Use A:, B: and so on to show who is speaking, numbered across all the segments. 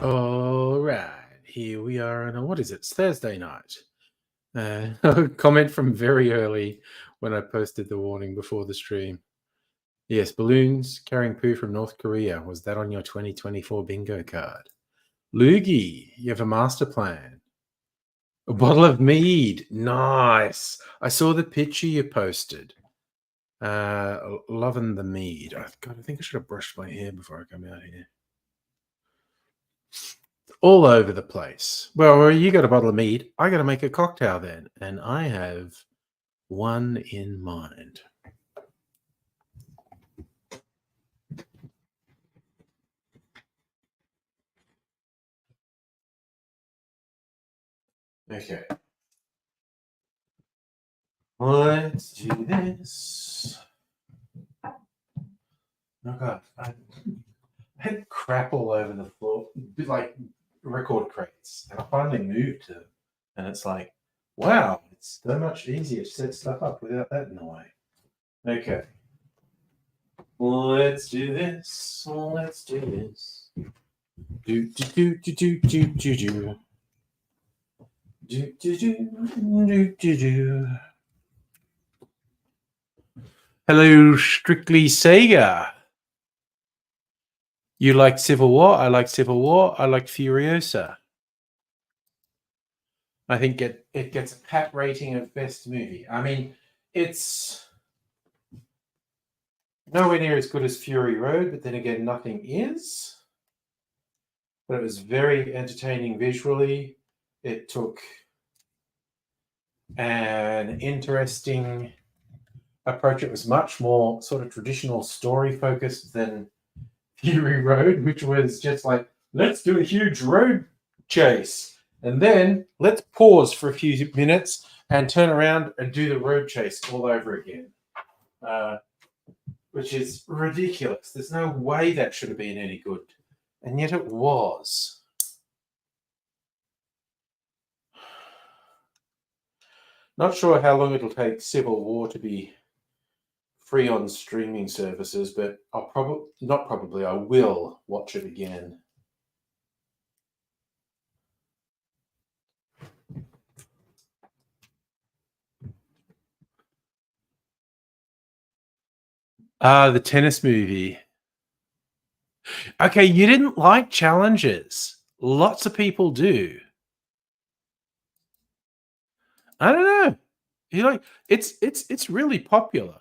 A: All right, here we are on what is it? It's Thursday night. A comment from very early when I posted the warning before the stream. Yes, balloons carrying poo from North Korea. Was that on your 2024 bingo card? Loogie, you have a master plan. A bottle of mead. Nice. I saw the picture you posted. Loving the mead. God, I think I should have brushed my hair before I come out here. All over the place. Well, you got a bottle of mead. I got to make a cocktail then. And I have one in mind. Okay. Let's do this. Oh, God. I had crap all over the floor, like record crates. And I finally moved to them. And it's like, wow, it's so much easier to set stuff up without that in the way. Okay. Let's do this. Let's do this. Do do do do do do do. Do do do do do. Hello, Strictly Sega. You like Civil War? I like Civil War. I like Furiosa. I think it gets a pat rating of best movie. I mean, it's nowhere near as good as Fury Road, but then again, nothing is. But it was very entertaining visually. It took an interesting approach. It was much more sort of traditional story focused than Fury Road, which was just like, let's do a huge road chase. And then let's pause for a few minutes and turn around and do the road chase all over again. Which is ridiculous. There's no way that should have been any good. And yet it was. Not sure how long it'll take Civil War to be free on streaming services, but I will watch it again. The tennis movie. Okay, you didn't like challenges. Lots of people do. I don't know. You like it's really popular.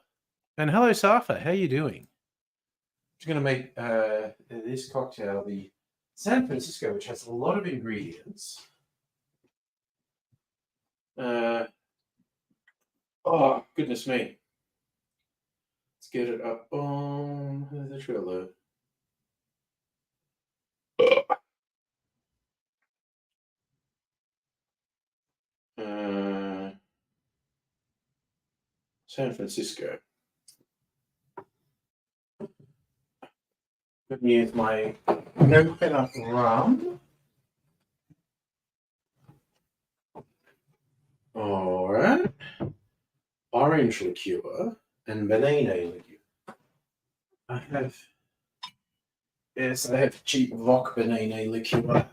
A: And hello, Safa. How you doing? I'm just going to make this cocktail, the San Francisco, which has a lot of ingredients. Oh, goodness me. Let's get it up on the Trello. San Francisco. Let me use my coconut rum. All right. Orange liqueur and banana liqueur. I have cheap Voc banana liqueur. I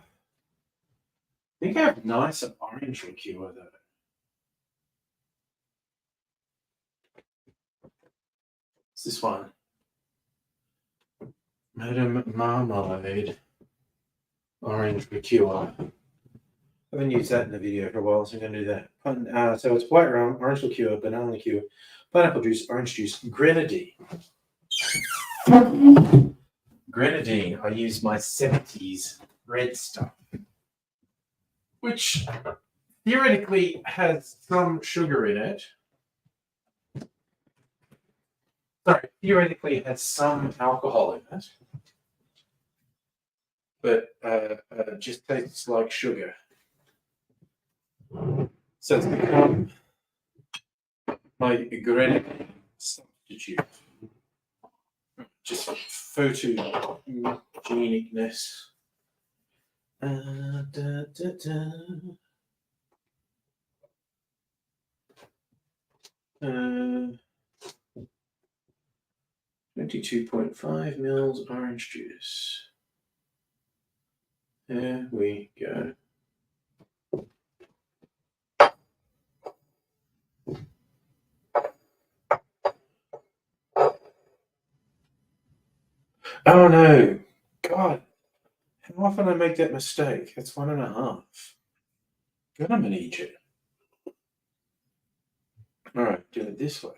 A: think I have nicer orange liqueur though. What's this one? Madame Marmalade orange liqueur. I haven't used that in the video for a while, so I'm going to do that. So it's white rum, orange liqueur, banana liqueur, pineapple juice, orange juice, grenadine. Grenadine, I use my 70s red stuff, which theoretically has some sugar in it. Sorry, theoretically it has some alcohol in it, but just tastes like sugar. So it's become my grenadine substitute. Just photogenicness. Da, da, da. 22.5 mils orange juice. There we go. Oh no, God, how often I make that mistake? That's 1.5. God, I'm an idiot. All right, do it this way.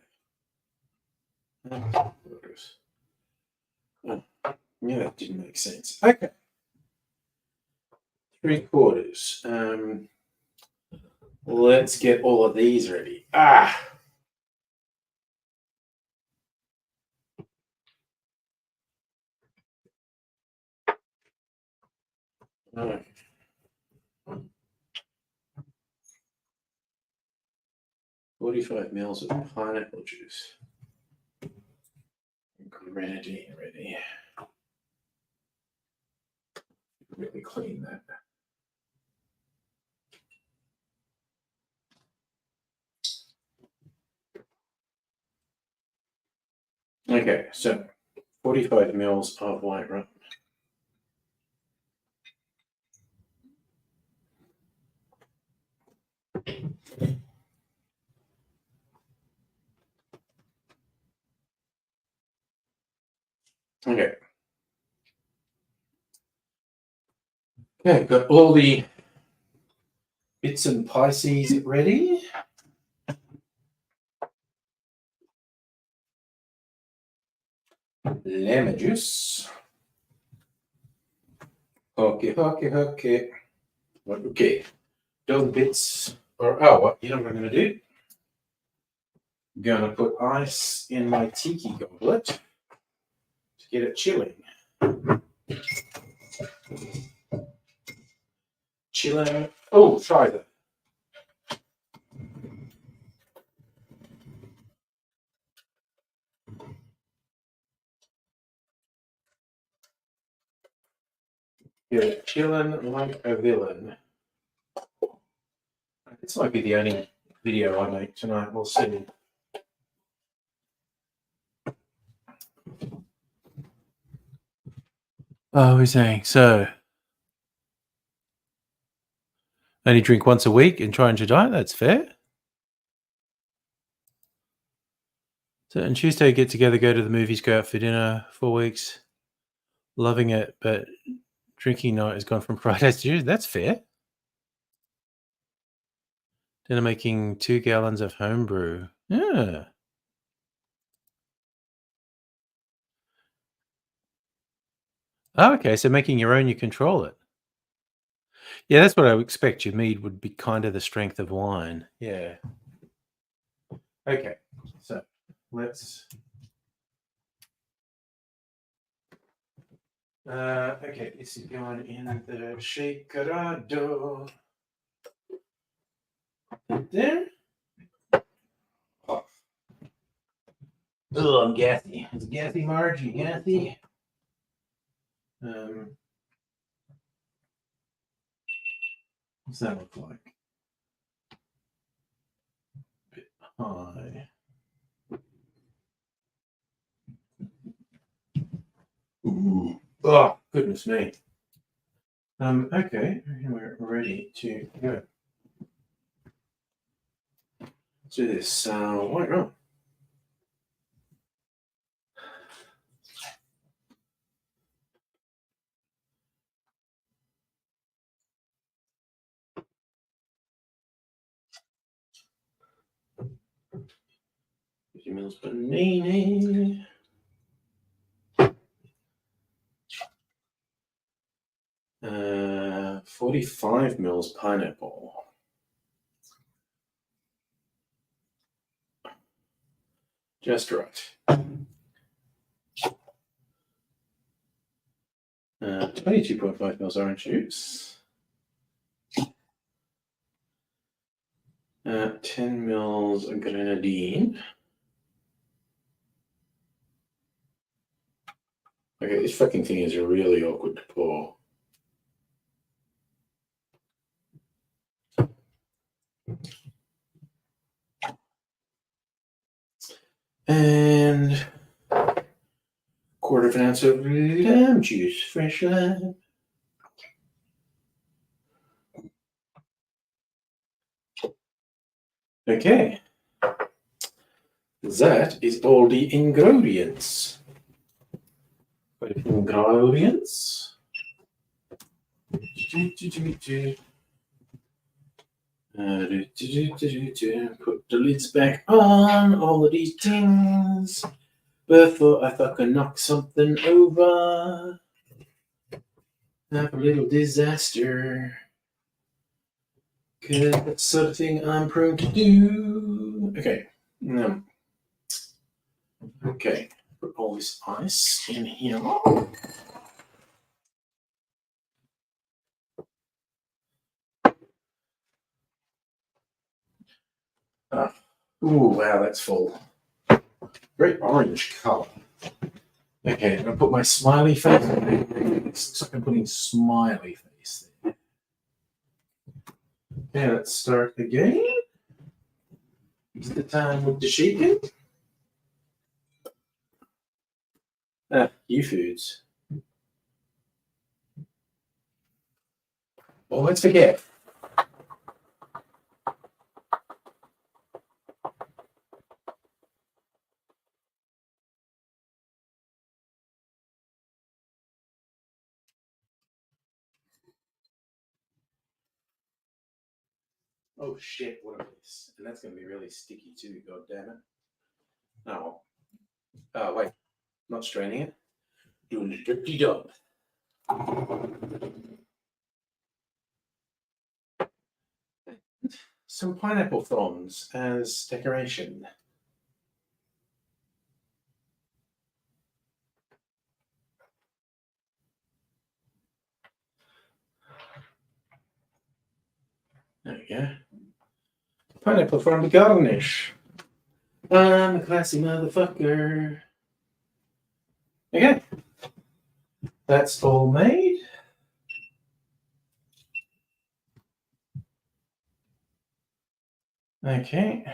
A: Oh, yeah, that didn't make sense. Okay. 3/4. Let's get all of these ready. Right. 45 mils of pineapple juice. Grenadine ready. Really clean that. Okay, so 45 mils of white rum. Okay. Okay, got all the bits and pieces ready. Lemon juice. Okay. Okay. Those bits are, what? You know what I'm going to do? I'm going to put ice in my tiki goblet to get it chilling. Chilling. Oh, try that. Get it chilling like a villain. This might be the only video I make tonight. We'll see. Oh, we're saying so. Only drink once a week and try and diet. That's fair. So on Tuesday, get together, go to the movies, go out for dinner. 4 weeks, loving it, but drinking night has gone from Fridays to Tuesday. That's fair. Dinner making 2 gallons of homebrew. Yeah. Oh, okay, so making your own, you control it. Yeah, that's what I would expect. Your mead would be kind of the strength of wine. Yeah. Okay, so let's. Okay, this is going in the shakerado. There. Oh, I'm gassy. It's gassy, Margie. Gassy. What's that look like? A bit high. Ooh. Oh, goodness me. Okay, we're ready to go. Let's do this white rum. Mils Panini. 45 mils pineapple. Just right. 22.5 mils orange juice. 10 mils grenadine. Okay, this fucking thing is really awkward to pour. And quarter of an ounce of lime juice, fresh lime. Okay. That is all the ingredients. Ingredients. Put the lids back on all of these things before I fucking knock something over. Have a little disaster. Cause that's the sort of thing I'm prone to do. Okay. No. Okay. Put all this ice in here. Ooh, wow, that's full. Great orange color. Okay, I'm gonna put my smiley face. This looks like I'm putting smiley face there. Okay, let's start again. Is the time with the shaking? You foods. Well, let's forget. Oh shit, what a mess. And that's going to be really sticky too, god damn it. Oh, oh wait, not straining it. Doing the dirty job. Some pineapple fronds as decoration. There we go. Pineapple frond garnish. I'm a classy motherfucker. Okay. That's all made. Okay.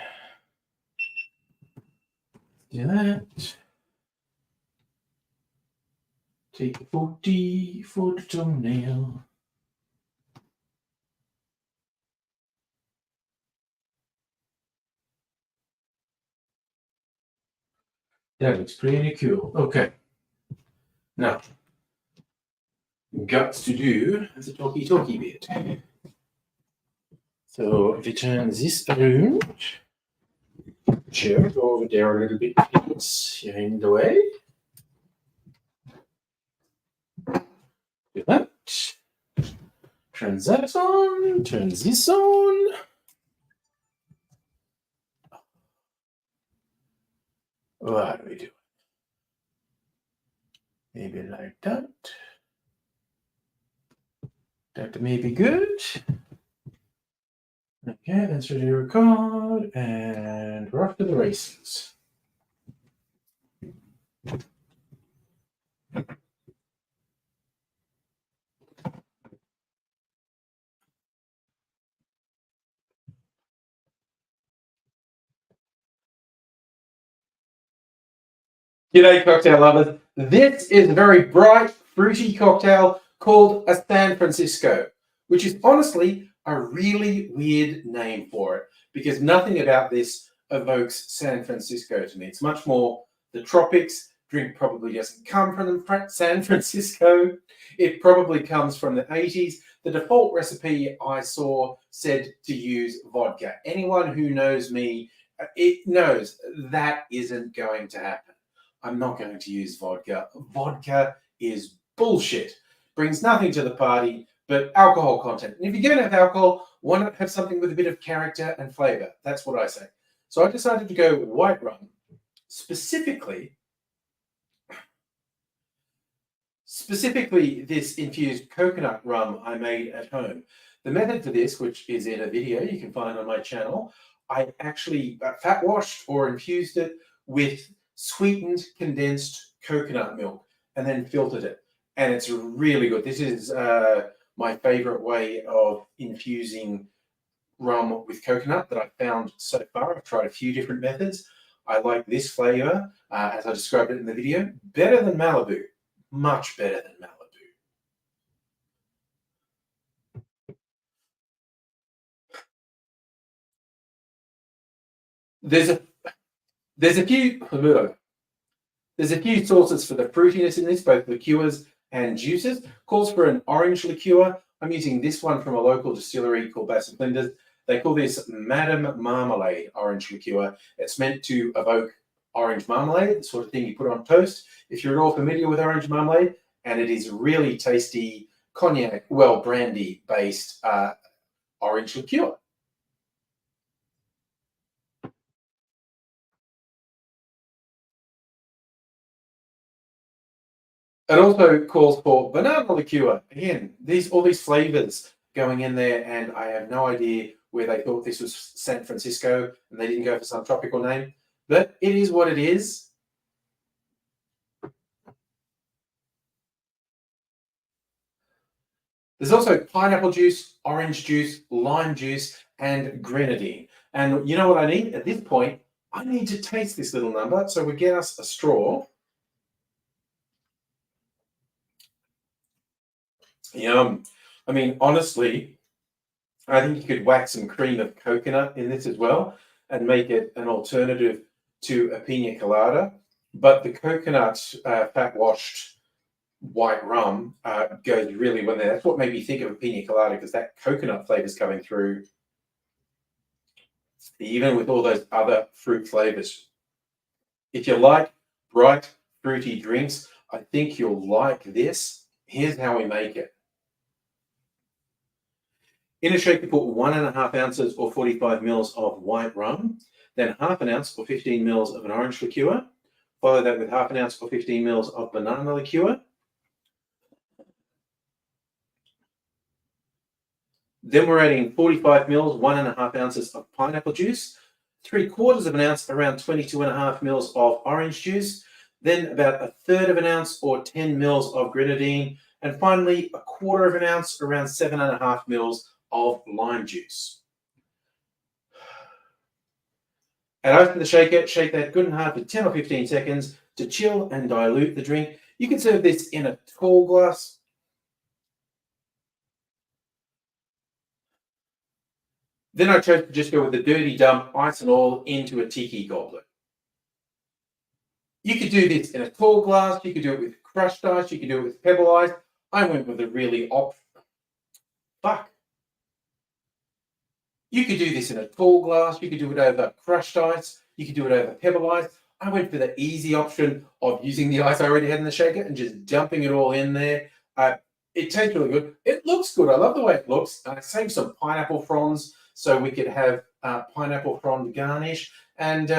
A: Do that. Take 40 for the thumbnail. That looks pretty cool. Okay. Now, got to do the talky bit. So if you turn this around, chair, go over there a little bit, please. You're in the way. Do that. Turn that on, turn this on. What do we do? Maybe like that. That may be good. Okay, that's ready to record, and we're off to the races. G'day, cocktail lovers. This is a very bright, fruity cocktail called a San Francisco, which is honestly a really weird name for it because nothing about this evokes San Francisco to me. It's much more the tropics. Drink probably doesn't come from San Francisco. It probably comes from the 80s. The default recipe I saw said to use vodka. Anyone who knows me, it knows that isn't going to happen. I'm not going to use vodka. Vodka is bullshit. Brings nothing to the party but alcohol content. And if you're going to have alcohol, why not have something with a bit of character and flavor? That's what I say. So I decided to go white rum. Specifically, this infused coconut rum I made at home. The method for this, which is in a video you can find on my channel, I actually fat washed or infused it with sweetened condensed coconut milk and then filtered it. And it's really good. This is my favorite way of infusing rum with coconut that I've found so far. I've tried a few different methods. I like this flavor, as I described it in the video, better than Malibu, much better than Malibu. There's a few sources for the fruitiness in this, both liqueurs and juices. Calls for an orange liqueur. I'm using this one from a local distillery called Bassett Flinders. They call this Madame Marmalade orange liqueur. It's meant to evoke orange marmalade, the sort of thing you put on toast. If you're at all familiar with orange marmalade, and it is really tasty cognac, well, brandy-based orange liqueur. It also calls for banana liqueur. Again, all these flavors going in there, and I have no idea where they thought this was San Francisco and they didn't go for some tropical name, but it is what it is. There's also pineapple juice, orange juice, lime juice, and grenadine. And you know what I need? At this point, I need to taste this little number, so we get us a straw. Yum. I mean, honestly, I think you could whack some cream of coconut in this as well and make it an alternative to a pina colada. But the coconut fat washed white rum goes really well there. That's what made me think of a pina colada, because that coconut flavor is coming through, even with all those other fruit flavors. If you like bright, fruity drinks, I think you'll like this. Here's how we make it. In a shaker, put 1.5 ounces or 45 mils of white rum, then half an ounce or 15 mils of an orange liqueur. Follow that with half an ounce or 15 mils of banana liqueur. Then we're adding 45 mils, 1.5 ounces of pineapple juice, 3/4 of an ounce, around 22.5 mils of orange juice, then about 1/3 of an ounce or 10 mils of grenadine, and finally 1/4 of an ounce, around 7.5 mils of lime juice. Add ice to the shaker, shake that good and hard for 10 or 15 seconds to chill and dilute the drink. You can serve this in a tall glass. Then I chose to just go with the dirty dump, ice and all, into a tiki goblet. You could do this in a tall glass, you could do it with crushed ice, you could do it with pebble ice. I went with a really You could do this in a tall glass, you could do it over crushed ice, you could do it over pebble ice. I went for the easy option of using the ice I already had in the shaker and just dumping it all in there. It tastes really good. It looks good. I love the way it looks. I saved some pineapple fronds so we could have pineapple frond garnish. And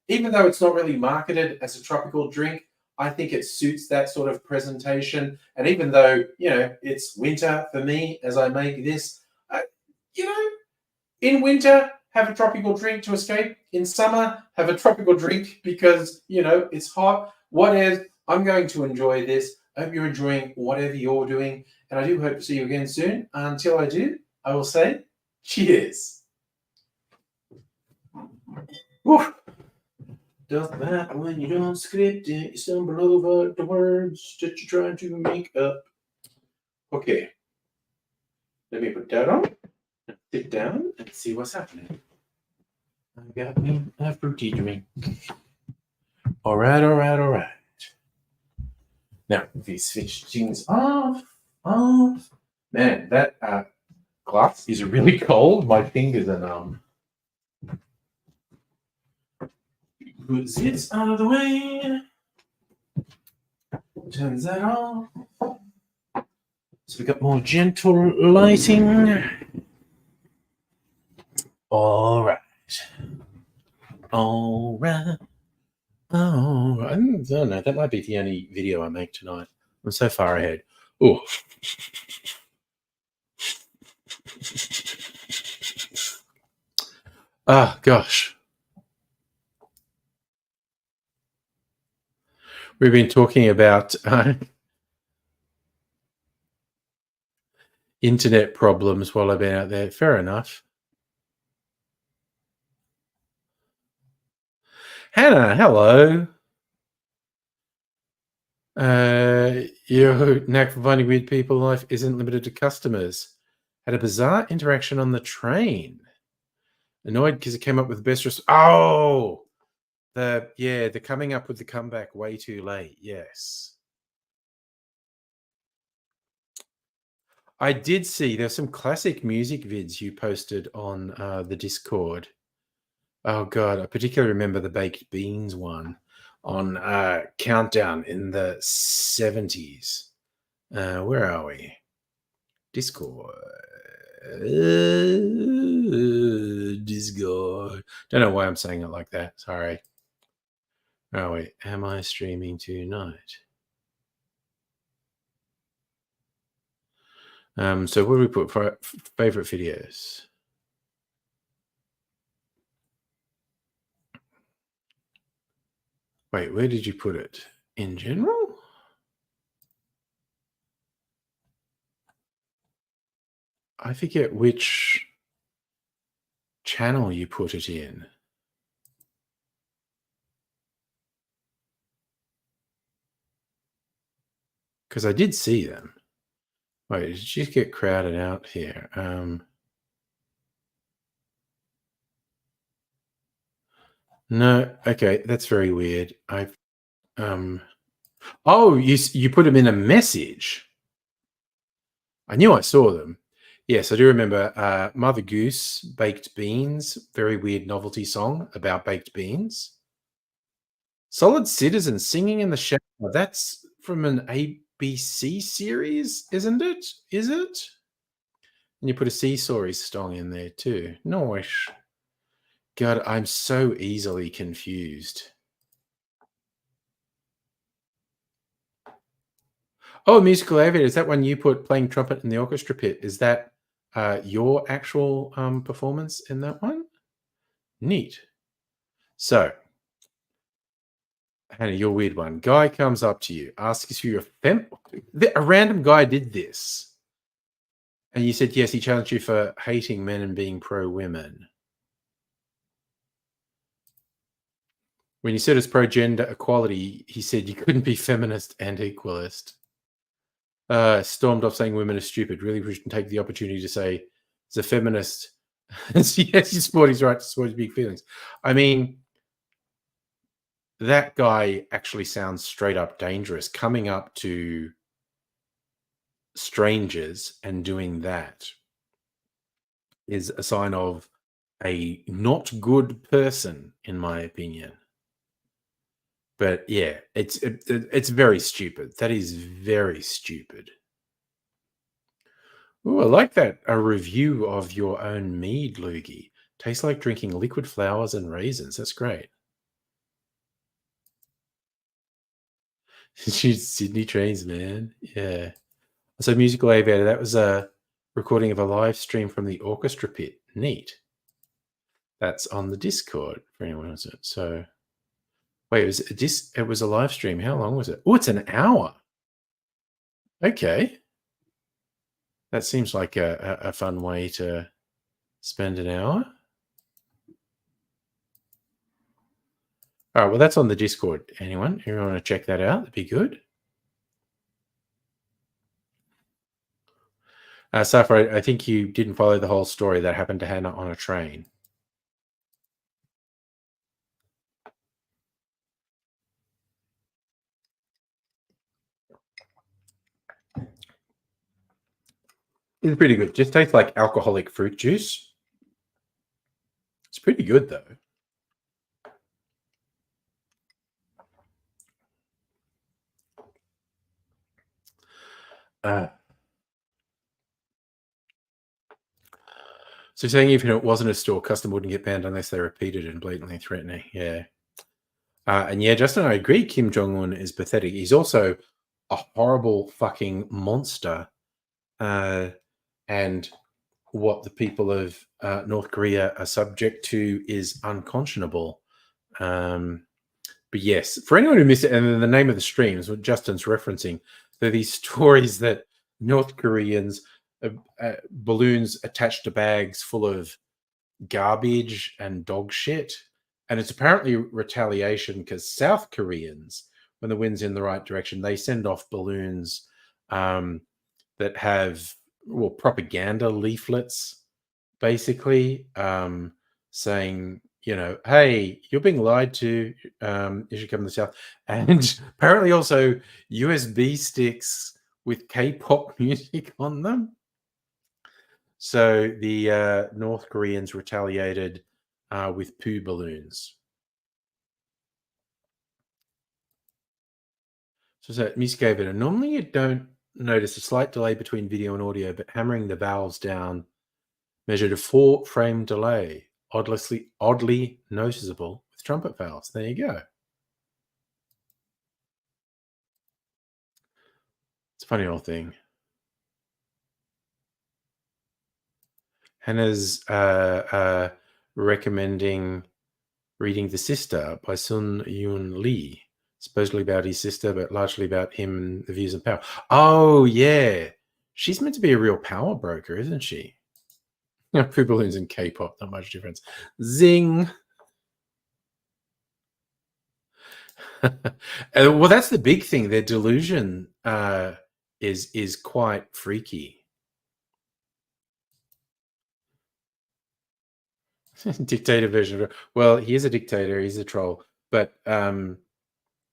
A: even though it's not really marketed as a tropical drink, I think it suits that sort of presentation. And even though, it's winter for me as I make this, in winter, have a tropical drink to escape. In summer, have a tropical drink because, it's hot. Whatever. I'm going to enjoy this. I hope you're enjoying whatever you're doing. And I do hope to see you again soon. Until I do, I will say cheers. Woo. Doesn't matter when you don't script it, you stumble over the words that you're trying to make up. Okay. Let me put that on. Sit down and see what's happening. I got me a fruity drink. All right. Now, if you switch things off. Man, that glass is really cold. My fingers are numb. Put this out of the way. Turns that off. So we got more gentle lighting. All right. Oh, I don't know. That might be the only video I make tonight. I'm so far ahead. Oh. Ah, gosh. We've been talking about internet problems while I've been out there. Fair enough. Hannah, hello. Your knack for finding weird people in life isn't limited to customers. Had a bizarre interaction on the train. Annoyed because it came up with the best oh, the coming up with the comeback way too late. Yes. I did see there's some classic music vids you posted on the Discord. Oh god, I particularly remember the baked beans one on Countdown in the 70s. Where are we? Discord. Discord. Don't know why I'm saying it like that. Sorry. Oh wait, am I streaming tonight? So what do we put for favorite videos? Wait, where did you put it? In general? I forget which channel you put it in. Because I did see them. Wait, did you get crowded out here? No, okay, that's very weird. Oh, you put them in a message. I knew I saw them. Yes, I do remember Mother Goose, Baked Beans, very weird novelty song about baked beans. Solid Citizen, Singing in the Shower. That's from an ABC series, isn't it? Is it? And you put a Seasawry song in there too. Nice. God, I'm so easily confused. Oh, Musical Aviator. Is that one you put playing trumpet in the orchestra pit? Is that your actual performance in that one? Neat. So, Hannah, your weird one. Guy comes up to you, asks you a random guy did this. And you said yes, he challenged you for hating men and being pro women. When you said it's pro gender equality, he said you couldn't be feminist and equalist. Stormed off saying women are stupid. Really, we should take the opportunity to say, as a feminist, yes, you support his right to support his big feelings. I mean, that guy actually sounds straight up dangerous. Coming up to strangers and doing that is a sign of a not good person, in my opinion. But yeah, it's very stupid. That is very stupid. Ooh, I like that. A review of your own mead, Loogie. Tastes like drinking liquid flowers and raisins. That's great. She's Sydney trains, man. Yeah. So Musical Aviator, that was a recording of a live stream from the orchestra pit. Neat. That's on the Discord for anyone else. So wait, it was a live stream. How long was it? Oh, it's an hour. Okay. That seems like a fun way to spend an hour. All right, well, that's on the Discord. Anyone want to check that out? That'd be good. Safra, I think you didn't follow the whole story that happened to Hannah on a train. It's pretty good. Just tastes like alcoholic fruit juice. It's pretty good, though. So saying even if it wasn't a store, custom wouldn't get banned unless they repeated and blatantly threatening. Yeah. And yeah, Justin, I agree. Kim Jong-un is pathetic. He's also a horrible fucking monster. And what the people of North Korea are subject to is unconscionable. But yes, for anyone who missed it, and then the name of the stream is what Justin's referencing. They're these stories that North Koreans balloons attached to bags full of garbage and dog shit, and it's apparently retaliation because South Koreans, when the wind's in the right direction, they send off balloons that have propaganda leaflets, basically saying, hey, you're being lied to. You should come to the South, and apparently also USB sticks with K-pop music on them. So the North Koreans retaliated with poo balloons. So music gave it. Normally you don't notice a slight delay between video and audio, but hammering the vowels down measured a 4-frame delay, oddly noticeable with trumpet vowels. There you go. It's a funny old thing. Hannah's recommending reading The Sister by Sun Yoon Lee, supposedly about his sister, but largely about him and the views of power. Oh, yeah. She's meant to be a real power broker, isn't she? Poo balloons and K-pop, not much difference. Zing. Well, that's the big thing. Their delusion is quite freaky. Dictator version of it. Well, he is a dictator. He's a troll, but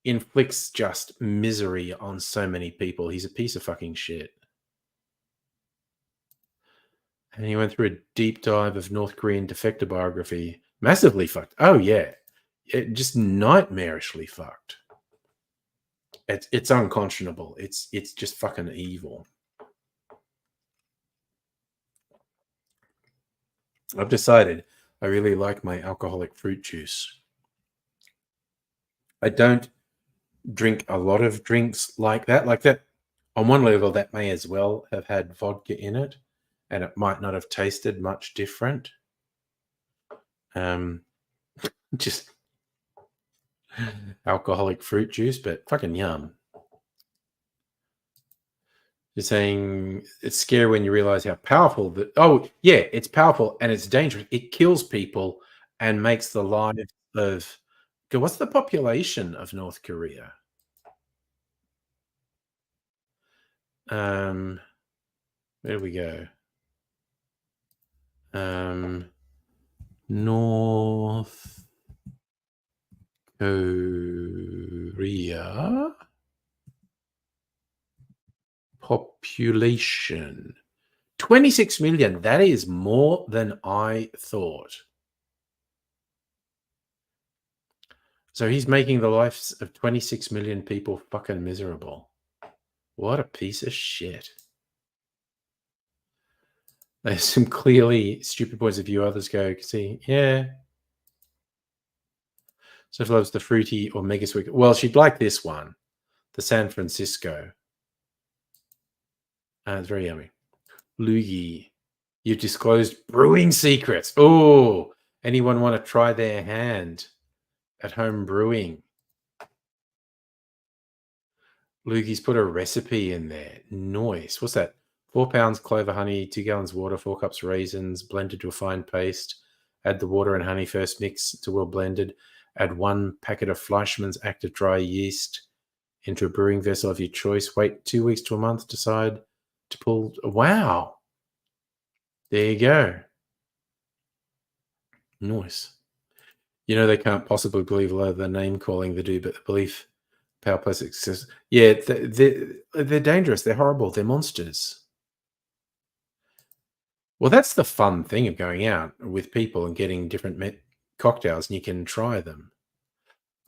A: inflicts just misery on so many people. He's a piece of fucking shit. And he went through a deep dive of North Korean defector biography. Massively fucked. Oh, yeah. Just nightmarishly fucked. It's unconscionable. It's just fucking evil. I've decided I really like my alcoholic fruit juice. I don't drink a lot of drinks like that. Like that, on one level, that may as well have had vodka in it, and it might not have tasted much different. Just alcoholic fruit juice, but fucking yum. You're saying it's scary when you realize how powerful that. Oh, yeah, it's powerful and it's dangerous. It kills people and makes the lives of. What's the population of North Korea? Where do we go? North Korea population 26 million. That is more than I thought. So he's making the lives of 26 million people fucking miserable. What a piece of shit. There's some clearly stupid points of view. Others go, see, yeah. Sophie loves the fruity or mega sweet. Well, she'd like this one, the San Francisco. It's very yummy. Luigi, you've disclosed brewing secrets. Oh, anyone want to try their hand at home brewing? Luigi's put a recipe in there. Nice. What's that? 4 pounds clover honey, 2 gallons water, 4 cups raisins, blended to a fine paste. Add the water and honey first, mix to well blended. Add 1 packet of Fleischmann's active dry yeast into a brewing vessel of your choice. Wait 2 weeks to a month. Decide to pull. Wow. There you go. Nice. You know, they can't possibly believe a lot of the name calling they do, but the belief power plus success. Yeah, they're dangerous. They're horrible. They're monsters. Well, that's the fun thing of going out with people and getting different cocktails, and you can try them.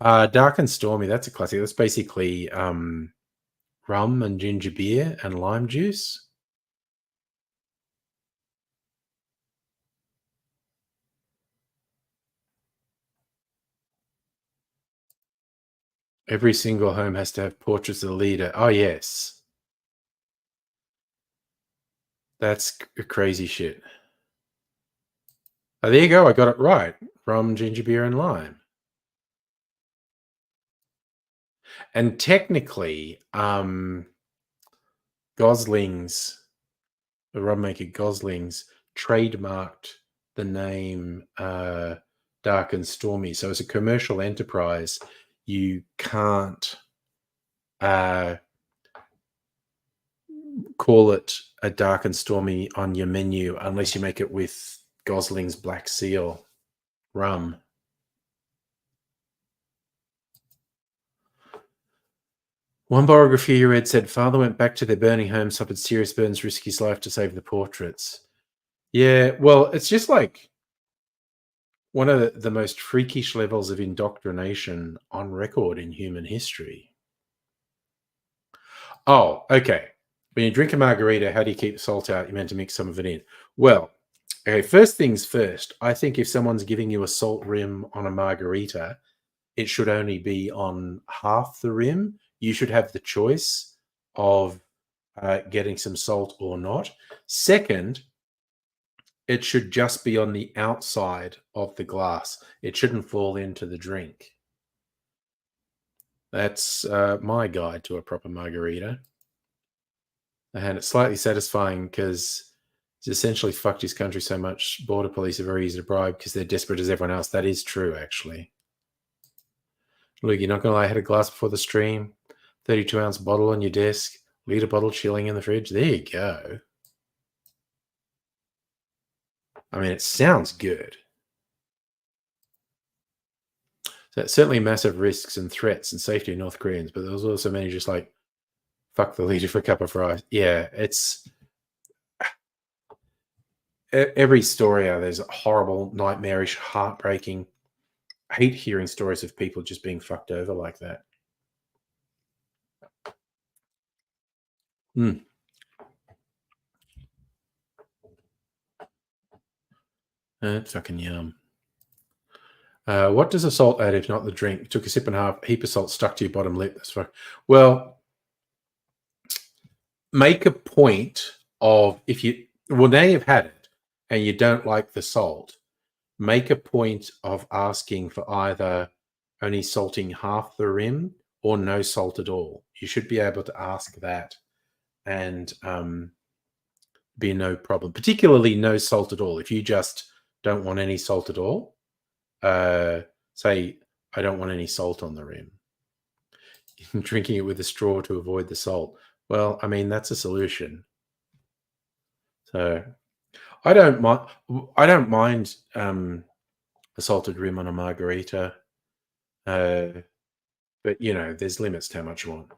A: Dark and Stormy, that's a classic. That's basically rum and ginger beer and lime juice. Every single home has to have portraits of the leader. Oh, yes. That's crazy shit. Oh, there you go. I got it right from ginger beer and lime. And technically, Gosling's, the rum maker Gosling's, trademarked the name Dark and Stormy. So as a commercial enterprise, you can't call it a Dark and Stormy on your menu unless you make it with Gosling's Black Seal rum. One biography you read said father went back to their burning home, suffered serious burns, risked his life to save the portraits. Yeah, well, it's just like one of the most freakish levels of indoctrination on record in human history. Oh, okay. When you drink a margarita, how do you keep the salt out? You're meant to mix some of it in. Well, okay, first things first, I think if someone's giving you a salt rim on a margarita, it should only be on half the rim. You should have the choice of getting some salt or not. Second, it should just be on the outside of the glass. It shouldn't fall into the drink. That's my guide to a proper margarita. And it's slightly satisfying because it's essentially fucked his country so much. Border police are very easy to bribe because they're desperate as everyone else. That is true, actually. Look, you're not going to lie. I had a glass before the stream, 32-ounce bottle on your desk, liter bottle chilling in the fridge. There you go. I mean, it sounds good. So certainly massive risks and threats and safety of North Koreans, but there's also many just like, fuck the leader for a cup of fries. Yeah, it's every story out there's horrible, nightmarish, heartbreaking. I hate hearing stories of people just being fucked over like that. Mm. Fucking yum. What does the salt add if not the drink? You took a sip and a half, heap of salt stuck to your bottom lip. That's fuck. Well, make a point of if you now you've had it and you don't like the salt, make a point of asking for either only salting half the rim or no salt at all. You should be able to ask that and be no problem, particularly no salt at all. If you just don't want any salt at all, say, I don't want any salt on the rim. Drinking it with a straw to avoid the salt. Well, I mean, that's a solution. So I don't mind a salted rim on a margarita. But you know, there's limits to how much you want.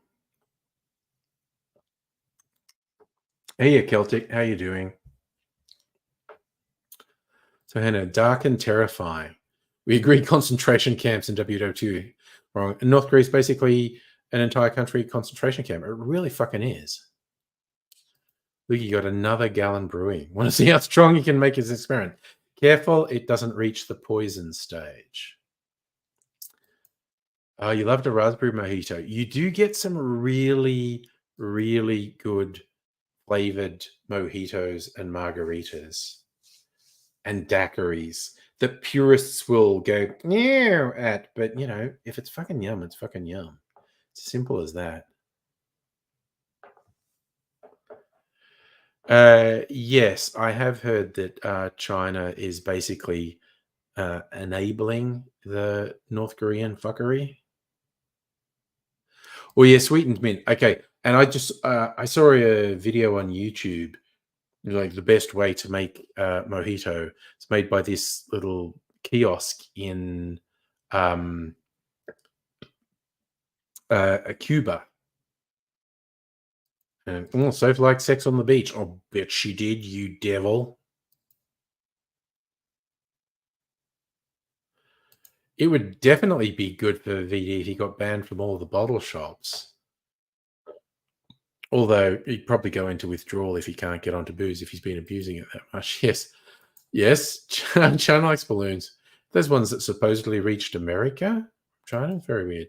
A: Hey, Celtic, how you doing? So Hannah, dark and terrifying. We agree concentration camps in WW2 wrong. And North Korea is basically an entire country concentration camp. It really fucking is. Look, you got another gallon brewing. Want to see how strong you can make his experiment? Careful, it doesn't reach the poison stage. Oh, you loved a raspberry mojito. You do get some really, really good flavored mojitos and margaritas and daiquiris that purists will go yeah at, but you know, if it's fucking yum, it's fucking yum. It's as simple as that. Yes, I have heard that China is basically enabling the North Korean fuckery. Well, yeah, sweetened mint. Okay, and I saw a video on YouTube, like the best way to make mojito. It's made by this little kiosk in Cuba. And Sophie liked sex on the beach. Oh, bet she did, you devil. It would definitely be good for VD if he got banned from all the bottle shops. Although he'd probably go into withdrawal if he can't get onto booze if he's been abusing it that much. Yes. Yes. China likes balloons. Those ones that supposedly reached America. China, very weird.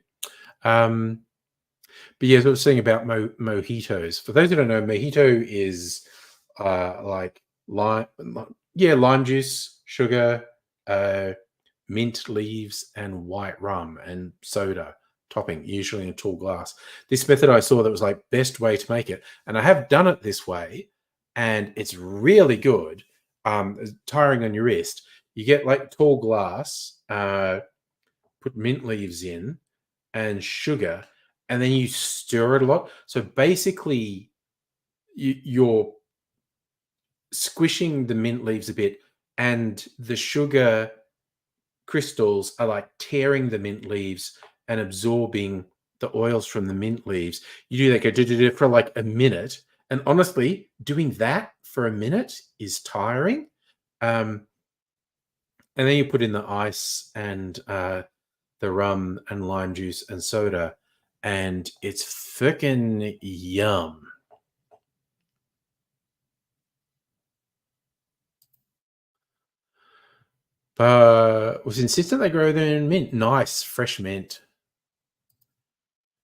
A: But yeah, I was saying about mojitos. For those who don't know, mojito is like lime juice, sugar, uh, mint leaves, and white rum and soda topping, usually in a tall glass. This method I saw that was like best way to make it, and I have done it this way, and it's really good. It's tiring on your wrist. You get like tall glass, put mint leaves in and sugar, and then you stir it a lot. So basically, you're squishing the mint leaves a bit, and the sugar crystals are like tearing the mint leaves and absorbing the oils from the mint leaves. You do that for like a minute, and honestly, doing that for a minute is tiring. Um, and then you put in the ice and the rum and lime juice and soda, and it's freaking yum. Was insistent they grow them in mint. Nice, fresh mint.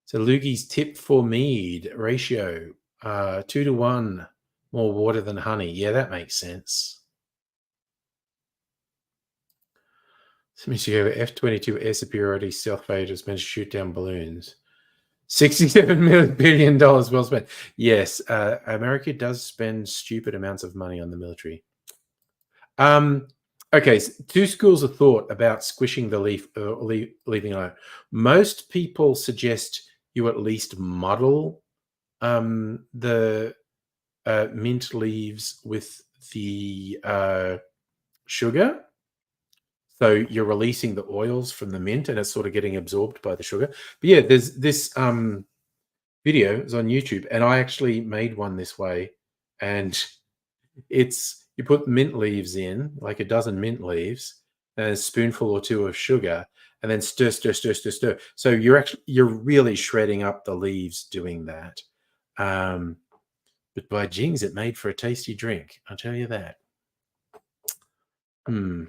A: So Lugie's tip for mead ratio, 2 to 1, more water than honey. Yeah, that makes sense. So means you go F-22 air superiority stealth fighter is meant to shoot down balloons. $67 billion well spent. Yes, America does spend stupid amounts of money on the military. Okay, so two schools of thought about squishing the leaf or leaving alone. Most people suggest you at least muddle the mint leaves with the sugar. So you're releasing the oils from the mint and it's sort of getting absorbed by the sugar. But yeah, there's this video is on YouTube, and I actually made one this way, and it's you put mint leaves in, like a dozen mint leaves, and a spoonful or two of sugar, and then stir, stir, stir, stir, stir. So you're really shredding up the leaves doing that. But by jings, it made for a tasty drink. I'll tell you that. Hmm.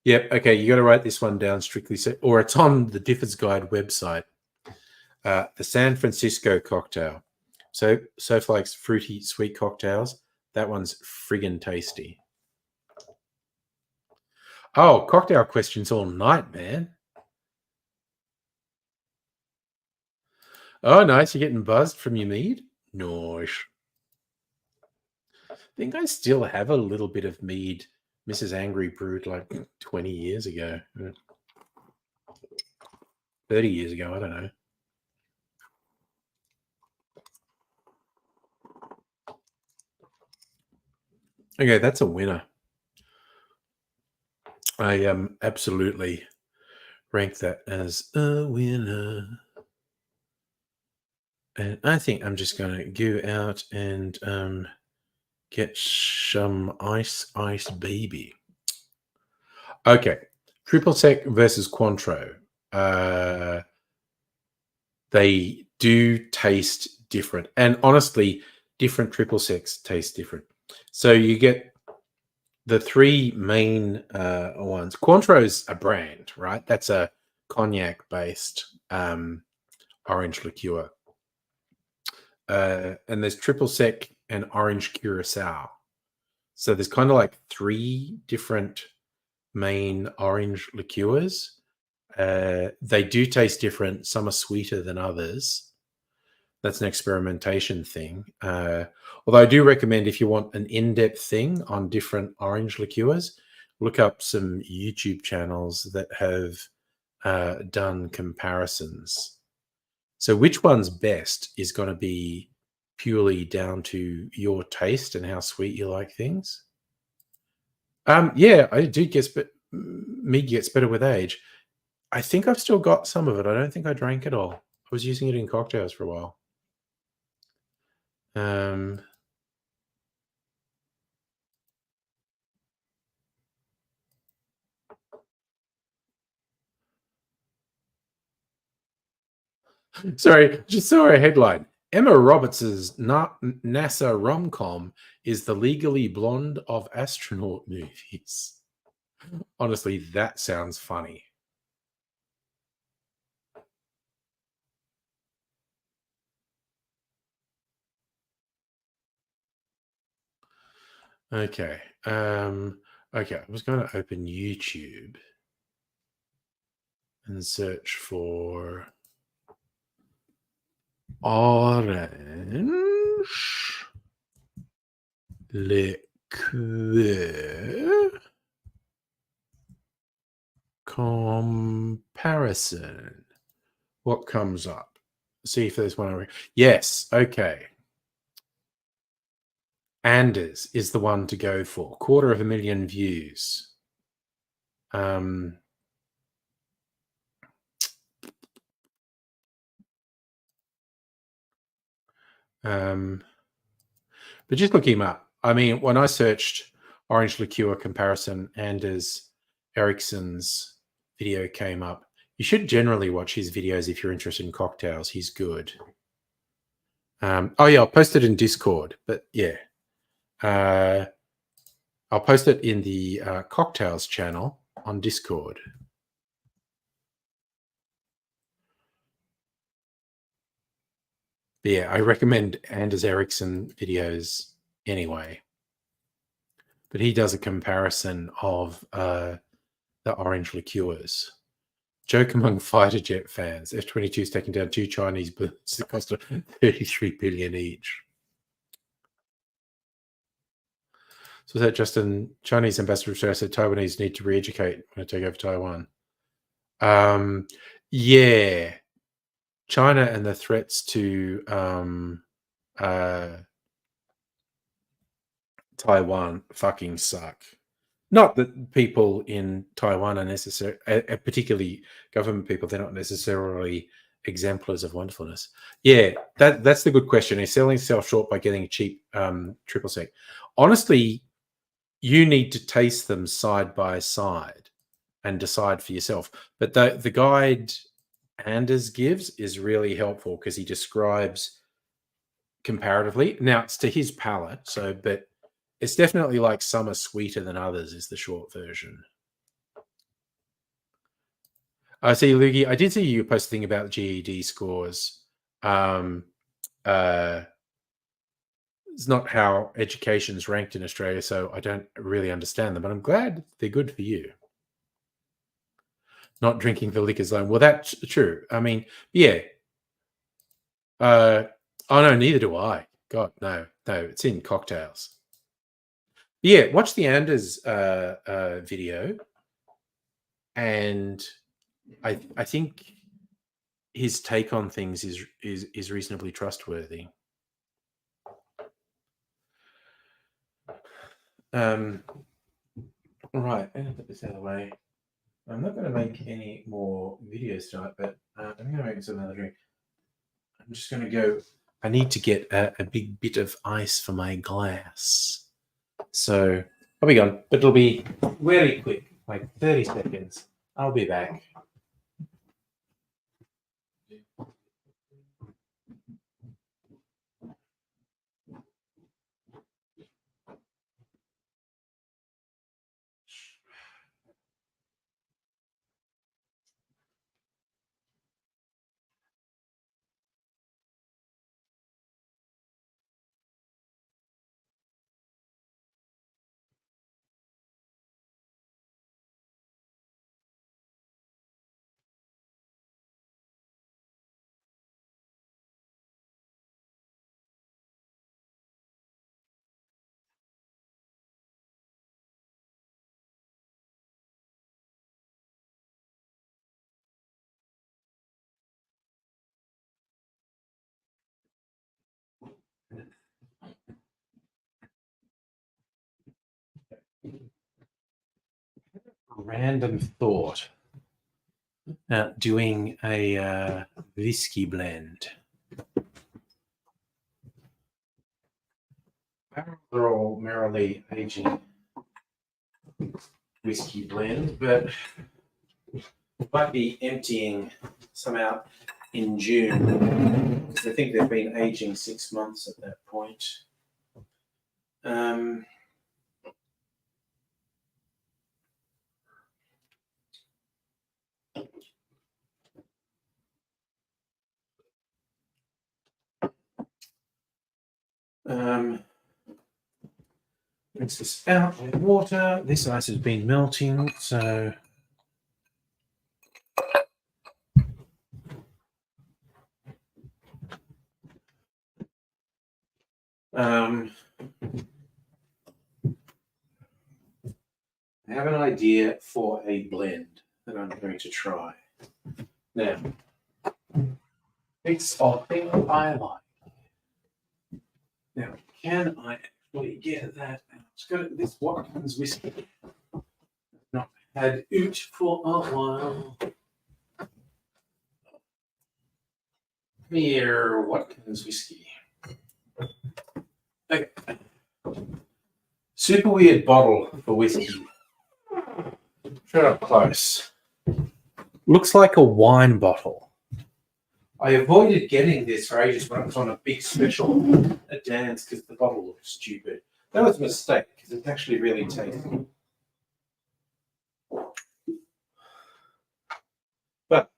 A: Yep. Okay. You got to write this one down strictly, or it's on the Differs Guide website. The San Francisco cocktail. So likes fruity sweet cocktails. That one's friggin' tasty. Oh, cocktail questions all night, man. Oh, nice. You're getting buzzed from your mead? Nice. I think I still have a little bit of mead Mrs. Angry brewed like 20 years ago. 30 years ago, I don't know. Okay, that's a winner. I absolutely rank that as a winner. And I think I'm just going to go out and get some ice baby. Okay, triple sec versus Cointreau. They do taste different, and honestly, different triple secs taste different. So you get the three main ones. Cointreau's a brand, right? That's a cognac-based orange liqueur. And there's triple sec and orange curacao. So there's kind of like three different main orange liqueurs. They do taste different. Some are sweeter than others. That's an experimentation thing. Although I do recommend, if you want an in-depth thing on different orange liqueurs, look up some YouTube channels that have done comparisons. So which one's best is going to be purely down to your taste and how sweet you like things. Yeah, I do guess, but mead gets better with age. I think I've still got some of it. I don't think I drank it all. I was using it in cocktails for a while. Sorry, just saw a headline. Emma Roberts' NASA rom-com is the Legally Blonde of astronaut movies. Honestly, that sounds funny. Okay. Okay. I was going to open YouTube and search for orange liqueur comparison. What comes up? See if there's one. Yes. Okay. Anders is the one to go for. 250,000 views. Um, but just look him up. I mean, when I searched orange liqueur comparison, Anders Ericsson's video came up. You should generally watch his videos if you're interested in cocktails. He's good. Oh yeah, I'll post it in Discord. But yeah, I'll post it in the cocktails channel on Discord. But yeah, I recommend Anders Ericsson videos anyway. But he does a comparison of the orange liqueurs. Joke among fighter jet fans. F-22 is taking down 2 Chinese birds that cost 33 billion each. So is that Justin? Chinese ambassador Australia said Taiwanese need to re-educate when they take over Taiwan. Yeah, China and the threats to Taiwan fucking suck. Not that people in Taiwan are necessarily, particularly government people, they're not necessarily exemplars of wonderfulness. Yeah, that's the good question. Is selling itself short by getting a cheap triple sec? Honestly, you need to taste them side by side and decide for yourself. But the guide Anders gives is really helpful because he describes comparatively. Now it's to his palate, so but it's definitely like some are sweeter than others is the short version. I see, Luigi. I did see you post a thing about GED scores. Uh, it's not how education's ranked in Australia, so I don't really understand them. But I'm glad they're good for you. Not drinking the liquor zone. Well, that's true. I mean, yeah. Oh no, neither do I. God, no. It's in cocktails. Yeah, watch the Anders video, and I think his take on things is reasonably trustworthy. Right, I'm gonna put this out of the way. I'm not going to make any more videos tonight, but I'm going to make some another drink. I'm just going to go. I need to get a big bit of ice for my glass, so I'll be gone. But it'll be very quick, like 30 seconds. I'll be back. Random thought. Doing a whiskey blend. They're all merrily aging whiskey blend, but might be emptying some out in June because I think they've been aging 6 months at that point. Um, rinse this out with water. This ice has been melting, so I have an idea for a blend that I'm going to try. Now, it's a thing I like. Now, can I actually get that out? It's got this Watkins whiskey. Not had oot for a while. Here, Watkins whiskey. Okay. Super weird bottle for whiskey. Shut up close. Looks like a wine bottle. I avoided getting this for ages when I was on a big special at Dan's because the bottle looked stupid. That was a mistake because it's actually really tasty. But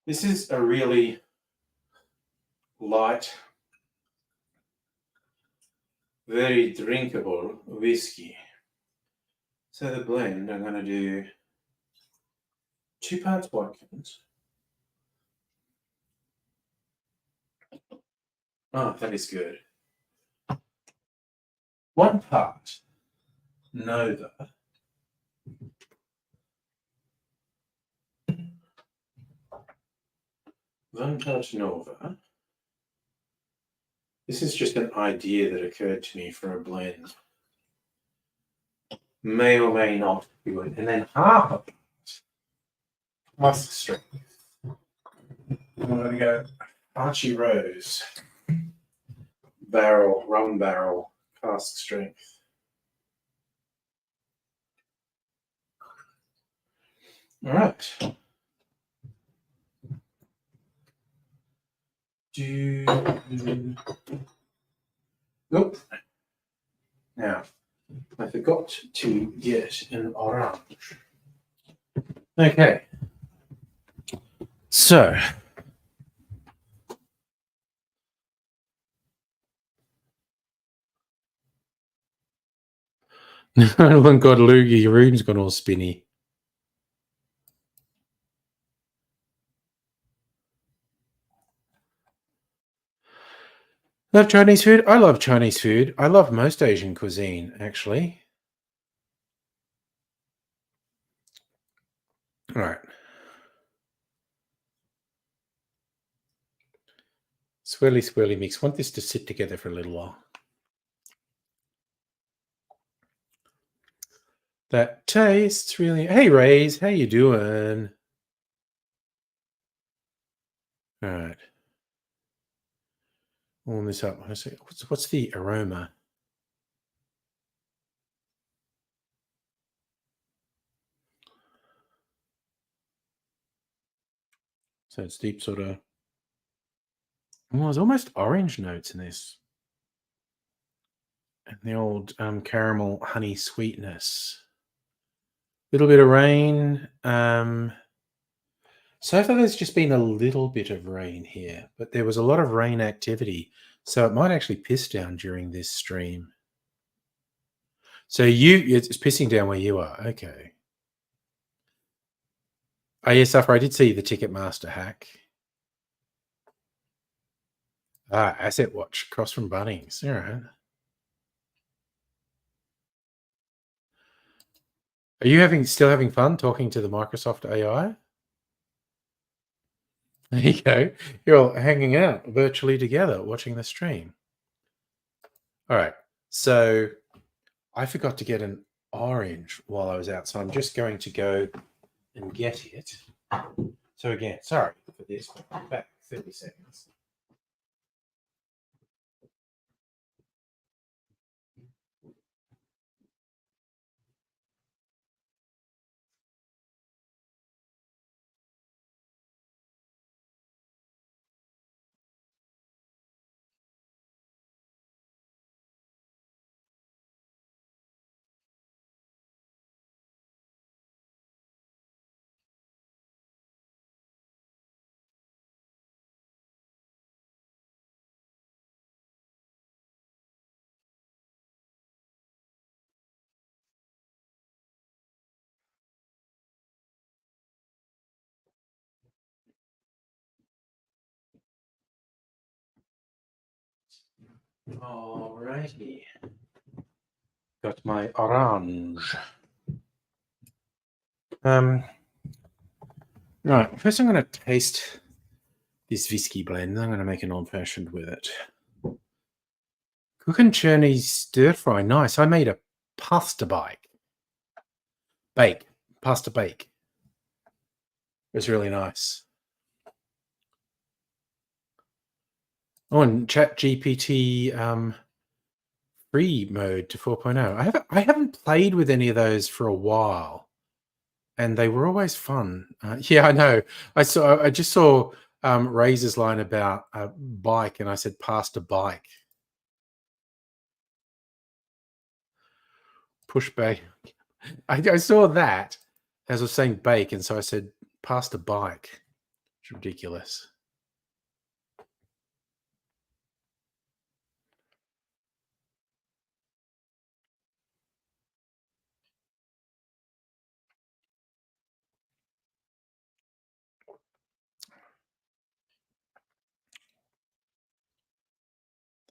A: this is a really light, very drinkable whiskey. So the blend, I'm going to do 2 parts Watkins. Oh, that is good. 1 part Nova. 1 part Nova. This is just an idea that occurred to me for a blend. May or may not be good. And then half of it, cask strength. I'm going to go Archie Rose barrel, rum barrel, cask strength. All right. Nope. Now, I forgot to get an orange. Okay. So, oh my God, Loogie, your room's gone all spinny. Love Chinese food? I love Chinese food. I love most Asian cuisine, actually. All right. Swirly, swirly mix. Want this to sit together for a little while. That tastes really... Hey, Rays, how you doing? All right. Warm this up. What's the aroma? So it's deep sort of... Well, there's almost orange notes in this. And the old caramel honey sweetness. Little bit of rain. So far there's just been a little bit of rain here, but there was a lot of rain activity. So it might actually piss down during this stream. So it's pissing down where you are. Okay. Oh, yes, Suffer, I did see the Ticketmaster hack. Asset Watch, across from Bunnings. All right. Are you still having fun talking to the Microsoft AI? There you go. You're all hanging out virtually together, watching the stream. All right. So I forgot to get an orange while I was out, so I'm just going to go and get it. So again, sorry for this, but back 30 seconds. Alrighty. Got my orange. Right, first I'm going to taste this whiskey blend. I'm going to make an old-fashioned with it. Cook and churny stir fry. Nice. I made a pasta pasta bake. It was really nice. Oh, and Chat GPT free mode to 4.0. I haven't played with any of those for a while, and they were always fun. Yeah, I know. I just saw Razor's line about a bike, and I said pasta bike. Push bake. I saw that as I was saying bake, and so I said pasta bike. It's ridiculous.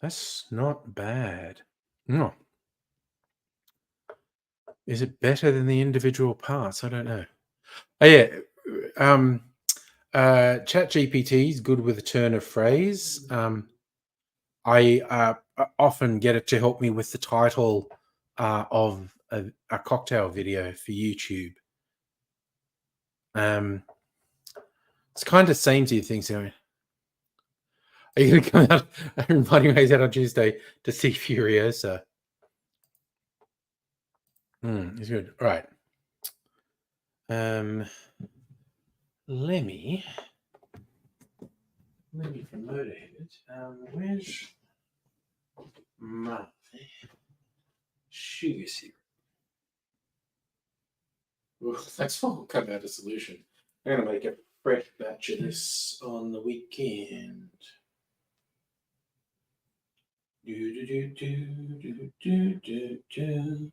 A: That's not bad. No. Is it better than the individual parts? I don't know. Oh yeah. Chat GPT is good with a turn of phrase. I often get it to help me with the title of a cocktail video for YouTube. It's kind of samey things. Are you going to come out inviting me out on Tuesday to see Furiosa? It's good. All right. Let me promote it. Where's my sugar syrup? Well, that's what will come out a solution. I'm going to make a fresh batch of this on the weekend. Do, do, do, do, do, do, do.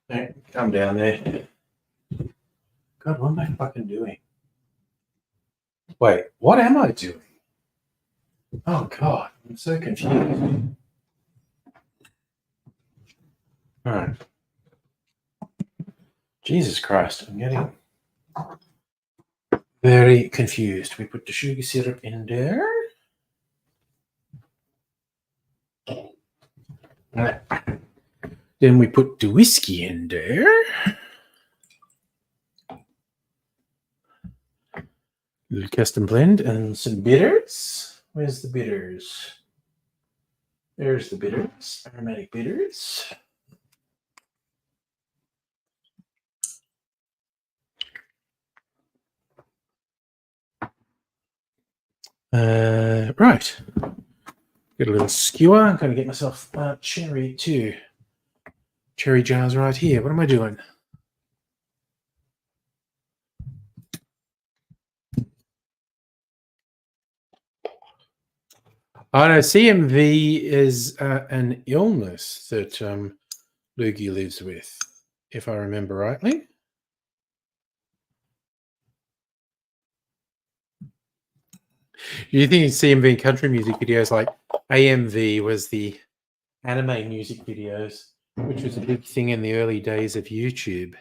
A: Right, calm down there. God, what am I fucking doing? Wait, what am I doing? Oh, God, I'm so confused. All right. Jesus Christ, I'm getting very confused. We put the sugar syrup in there. Then we put the whiskey in there. Little custom blend and some bitters. Where's the bitters? There's the bitters, aromatic bitters. Right. Get a little skewer. I'm going to get myself cherry too. Cherry jars right here. What am I doing? I know CMV is an illness that Loogie lives with, if I remember rightly. You think CMV in country music videos like AMV was the anime music videos, which was a big thing in the early days of YouTube.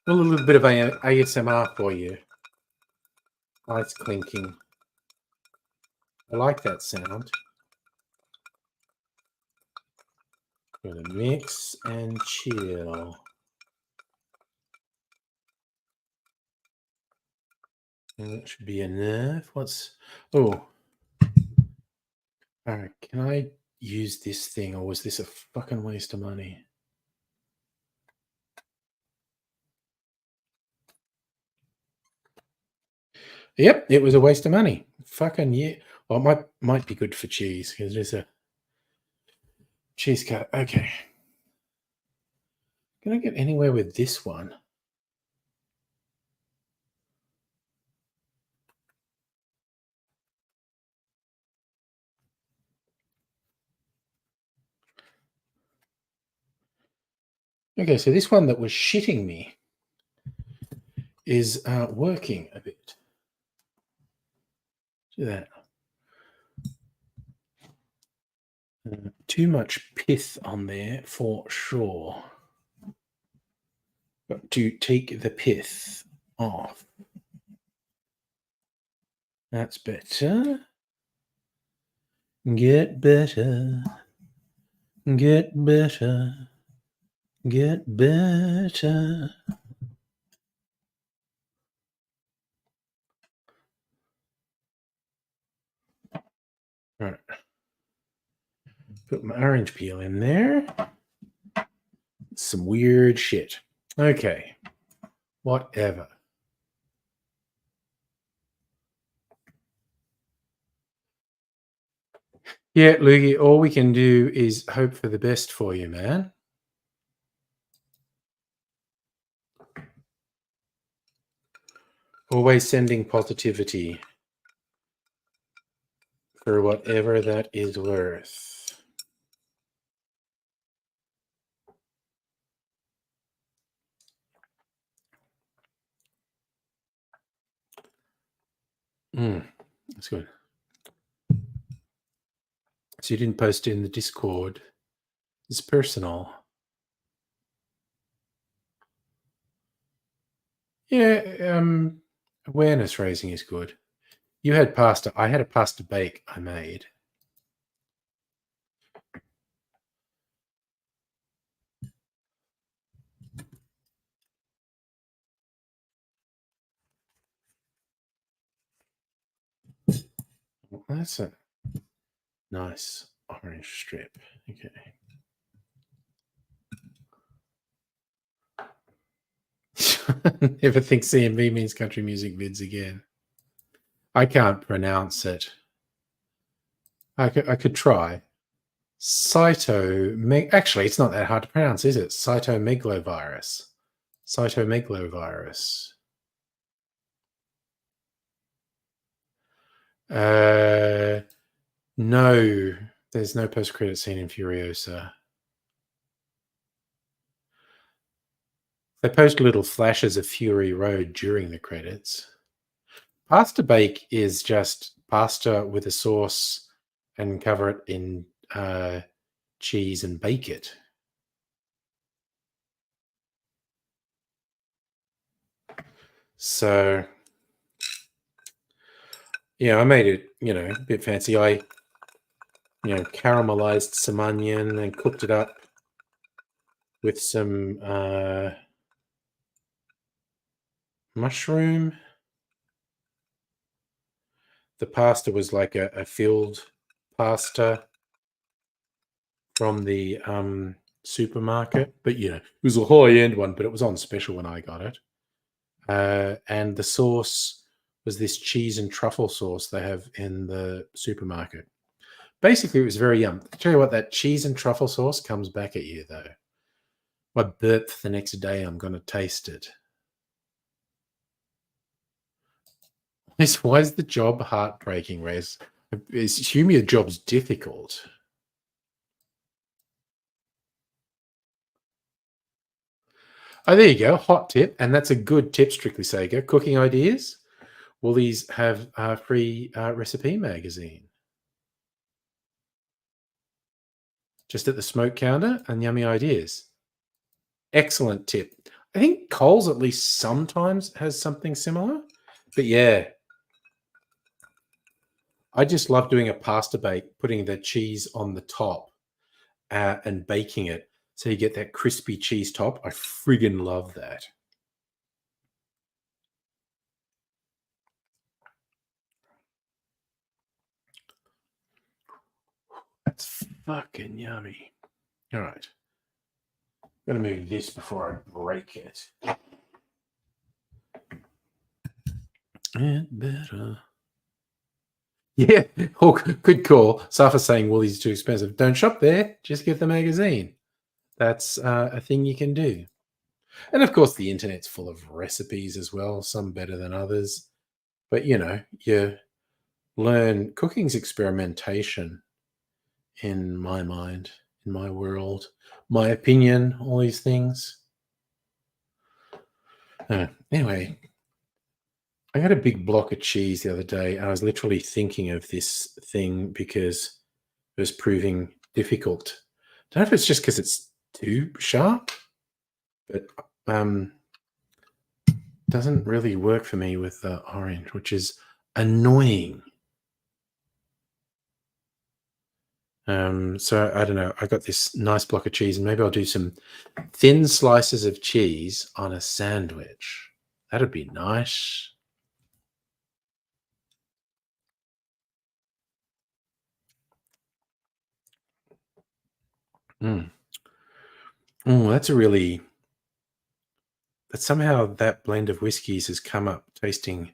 A: A little bit of ASMR for you. Ice clinking. I like that sound. Gonna mix and chill. And that should be enough. Oh. All right, can I use this thing or was this a fucking waste of money? Yep, it was a waste of money. Fucking yeah. Well, it might be good for cheese because there's a cheese cut. Okay. Can I get anywhere with this one? Okay, so this one that was shitting me is working a bit. Do that. Too much pith on there for sure. Got to take the pith off. That's better. Get better. Get better. Get better. All right. Put my orange peel in there. Some weird shit. Okay. Whatever. Yeah, Lukey, all we can do is hope for the best for you, man. Always sending positivity for whatever that is worth. That's good. So you didn't post it in the Discord. It's personal. Yeah, awareness raising is good. You had pasta. I had a pasta bake I made. Well, that's a nice orange strip. Okay. Never think CMV means country music vids again. I can't pronounce it. I could try. Actually, it's not that hard to pronounce, is it? Cytomegalovirus. Cytomegalovirus. No, there's no post-credit scene in Furiosa. They post little flashes of Fury Road during the credits. Pasta bake is just pasta with a sauce and cover it in cheese and bake it. So, yeah, I made it, a bit fancy. I, caramelized some onion and cooked it up with some mushroom. The pasta was like a filled pasta from the supermarket, but it was a high-end one, but it was on special when I got it. And the sauce was this cheese and truffle sauce they have in the supermarket. Basically, it was very yum. I tell you what, that cheese and truffle sauce comes back at you, though. I burp the next day, I'm going to taste it. Why is the job heartbreaking, Rez? Assume your job's difficult. Oh, there you go. Hot tip. And that's a good tip, Strictly Sega. Cooking ideas. Woolies have a free recipe magazine. Just at the smoke counter and yummy ideas. Excellent tip. I think Coles at least sometimes has something similar. But yeah, I just love doing a pasta bake, putting the cheese on the top and baking it. So you get that crispy cheese top. I friggin' love that. That's fucking yummy. All right. I'm going to move this before I break it. And better. Yeah. Oh, good call. Safa saying Woolies is too expensive. Don't shop there. Just get the magazine. That's a thing you can do. And of course, the internet's full of recipes as well, some better than others. But, you learn cooking's experimentation in my mind. in my world. My opinion, all these things. Anyway, I had a big block of cheese the other day. I was literally thinking of this thing because it was proving difficult. I don't know if it's just because it's too sharp, but doesn't really work for me with the orange, which is annoying. So I don't know. I got this nice block of cheese, and maybe I'll do some thin slices of cheese on a sandwich. That'd be nice. Mm. Oh, that's a really that somehow that blend of whiskeys has come up tasting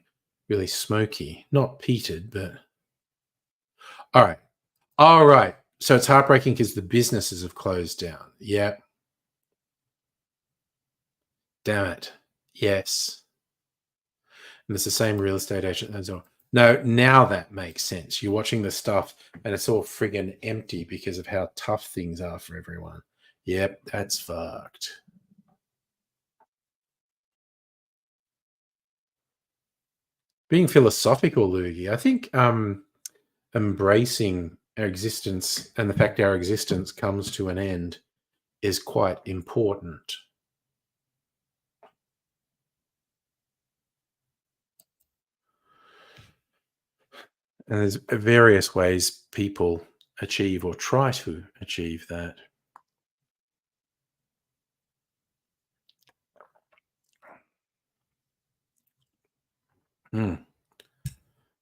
A: really smoky, not peated, but all right, all right. So it's heartbreaking because the businesses have closed down. Yeah, damn it. Yes, and it's the same real estate agent as well. No, now that makes sense. You're watching the stuff and it's all friggin' empty because of how tough things are for everyone. Yep, that's fucked. Being philosophical, Loogie, I think embracing our existence and the fact our existence comes to an end is quite important. And there's various ways people achieve or try to achieve that. Mm,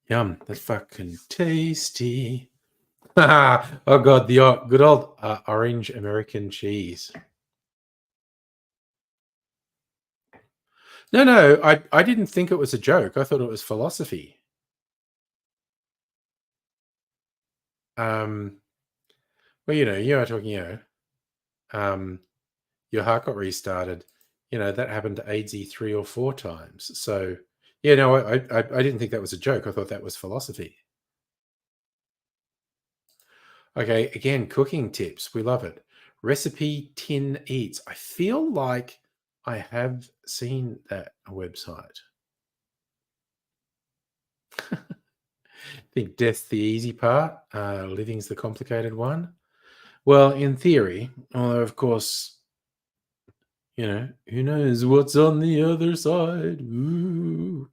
A: yum, that's fucking tasty. Oh god, the good old orange American cheese. No, no, I didn't think it was a joke. I thought it was philosophy. Um, well, you are talking, um, your heart got restarted. That happened to AIDSy 3 or 4 times. So, yeah, no, I didn't think that was a joke. I thought that was philosophy. Okay, again, cooking tips. We love it. Recipe Tin Eats. I feel like I have seen that website. I think death's the easy part, living's the complicated one. Well, in theory, although of course, who knows what's on the other side? Ooh.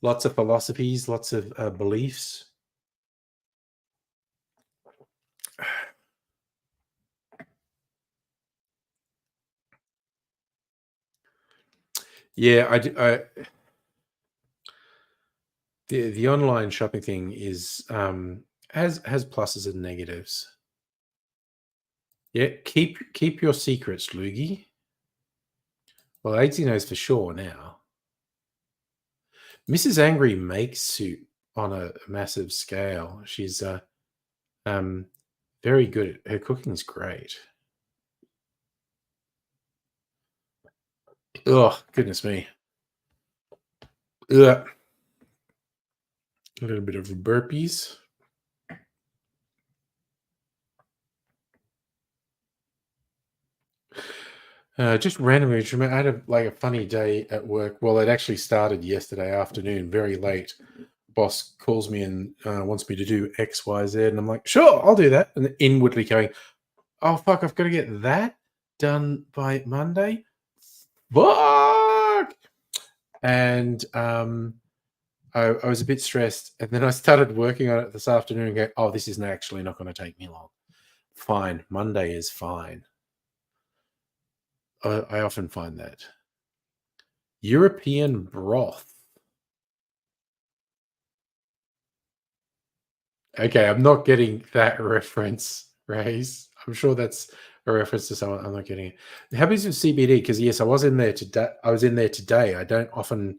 A: Lots of philosophies, lots of beliefs. Yeah, the online shopping thing is has pluses and negatives. Yeah, keep your secrets, Loogie. Well, AIDSy knows for sure now. Mrs. Angry makes soup on a massive scale. She's um, very good. Her cooking's great. Oh, goodness me. Ugh. A little bit of burpees. Just randomly, I had a funny day at work. Well, it actually started yesterday afternoon, very late. Boss calls me and wants me to do X, Y, Z, and I'm like, sure, I'll do that. And then inwardly going, oh fuck, I've got to get that done by Monday. Fuck. And I was a bit stressed, and then I started working on it this afternoon and go, oh, this is actually not going to take me long. Fine, Monday is fine. I often find that. European broth. Okay, I'm not getting that reference, Race. I'm sure that's a reference to someone. I'm not getting it. How about some CBD? Because yes, I was in there today. I was in there today. I don't often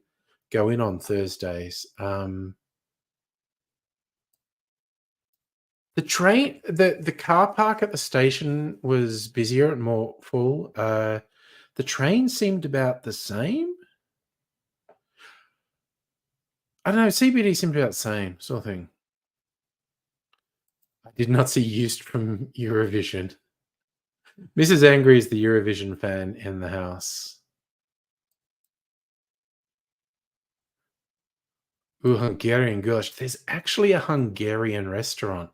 A: go in on Thursdays. The car park at the station was busier and more full. The train seemed about the same. I don't know. CBD seemed about the same sort of thing. Did not see used from Eurovision. Mrs. Angry is the Eurovision fan in the house. Ooh, Hungarian goulash. There's actually a Hungarian restaurant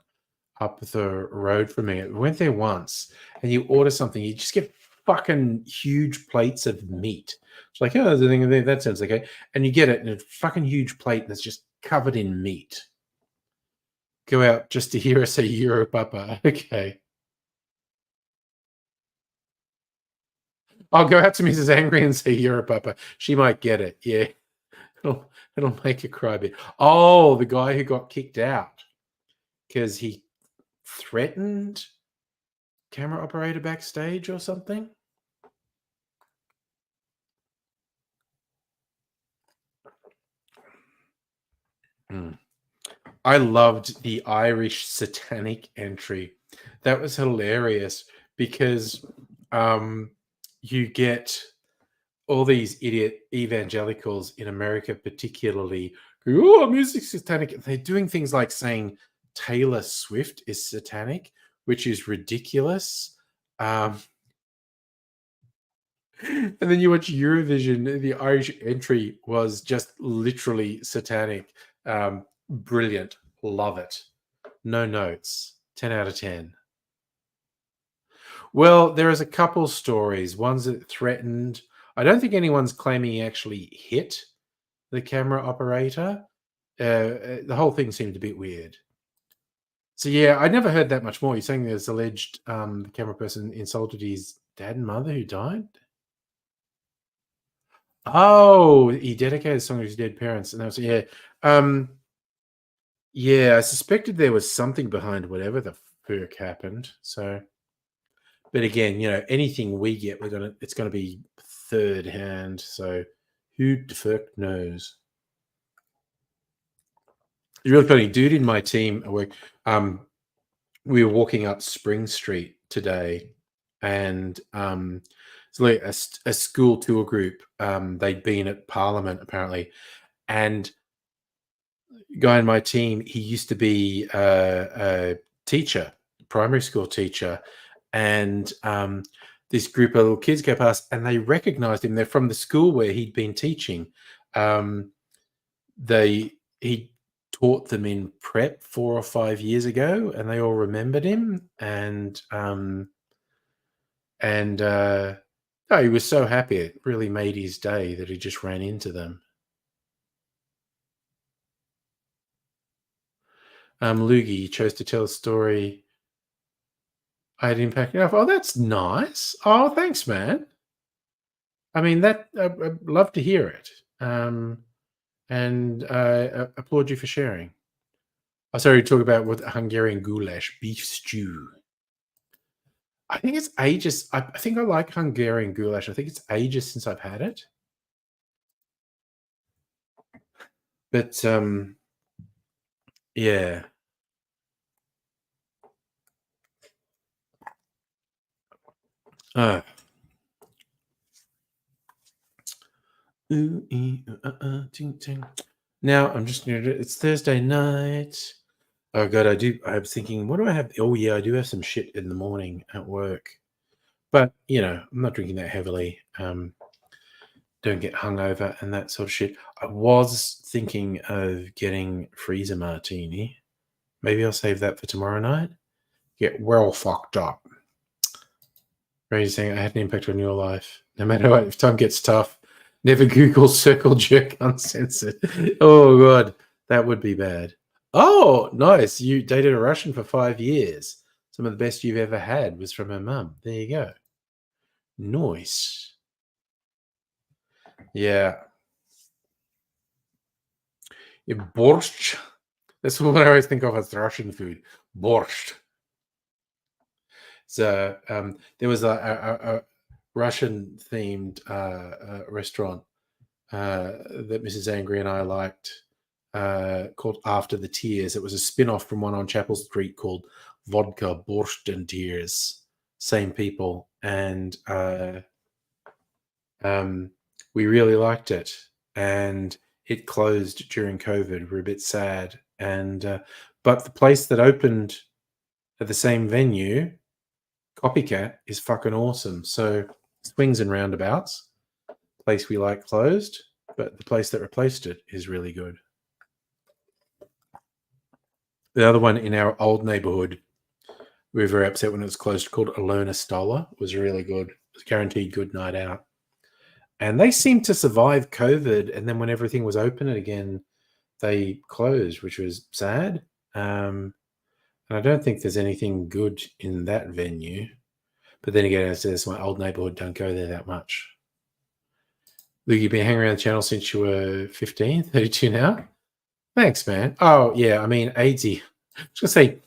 A: up the road from me. I went there once, and you order something, you just get fucking huge plates of meat. It's like, oh, the thing that sounds okay, and you get it in a fucking huge plate that's just covered in meat. Go out just to hear us say Euro Papa. Okay. I'll go out to Mrs. Angry and say Euro Papa. She might get it. Yeah. It'll make her cry a bit. Oh, the guy who got kicked out because he threatened camera operator backstage or something. Mm. I loved the Irish satanic entry. That was hilarious because you get all these idiot evangelicals in America, particularly, who, oh, music's satanic. They're doing things like saying Taylor Swift is satanic, which is ridiculous. And then you watch Eurovision, the Irish entry was just literally satanic. Brilliant. Love it. No notes. 10 out of 10. Well, there is a couple stories. One's that threatened. I don't think anyone's claiming he actually hit the camera operator. The whole thing seemed a bit weird. So yeah, I never heard that much more. You're saying there's alleged the camera person insulted his dad and mother who died? Oh, he dedicated a song to his dead parents, and that was yeah. Yeah, I suspected there was something behind whatever the fuck happened. So, but again, anything we get, it's gonna be third hand. So, who the fuck knows? It's really funny, dude. In my team at work, we were walking up Spring Street today, and it's like a school tour group. They'd been at Parliament apparently, and guy in my team, he used to be a teacher, primary school teacher, and this group of little kids go past, and they recognized him. They're from the school where he'd been teaching. Um, they he taught them in prep 4 or 5 years ago, and they all remembered him. And oh, he was so happy. It really made his day that he just ran into them. Loogie chose to tell a story I had impacted enough. Oh, that's nice. Oh, thanks, man. I mean, I'd love to hear it. And I applaud you for sharing. I started to talk about what Hungarian goulash, beef stew. I think it's ages. I think I like Hungarian goulash. I think it's ages since I've had it. But yeah. Uh, ting, ting. Now I'm just gonna. It's Thursday night. Oh god, I'm thinking, what do I have? Oh yeah, I do have some shit in the morning at work, but I'm not drinking that heavily. Don't get hungover and that sort of shit. I was thinking of getting freezer martini. Maybe I'll save that for tomorrow night. Get well fucked up. Brady saying I had an impact on your life. No matter what, if time gets tough, never Google circle jerk uncensored. Oh god, that would be bad. Oh, nice. You dated a Russian for 5 years. Some of the best you've ever had was from her mum. There you go. Nice. Yeah. Borscht. That's what I always think of as Russian food. Borscht. So there was a Russian themed restaurant that Mrs. Angry and I liked called After the Tears. It was a spin off from one on Chapel Street called Vodka, Borscht, and Tears. Same people. And we really liked it. And it closed during COVID. We're a bit sad. And but the place that opened at the same venue, Copycat is fucking awesome. So swings and roundabouts, place we like closed, but the place that replaced it is really good. The other one in our old neighborhood, we were very upset when it was closed, called Alona Stola. It was really good. It was guaranteed good night out. And they seemed to survive COVID. And then when everything was open again, they closed, which was sad. And I don't think there's anything good in that venue. But then again, as it's my old neighborhood, don't go there that much. Luke, you've been hanging around the channel since you were 15, 32 now? Thanks, man. Oh, yeah, I mean, AIDSy. I was going to say,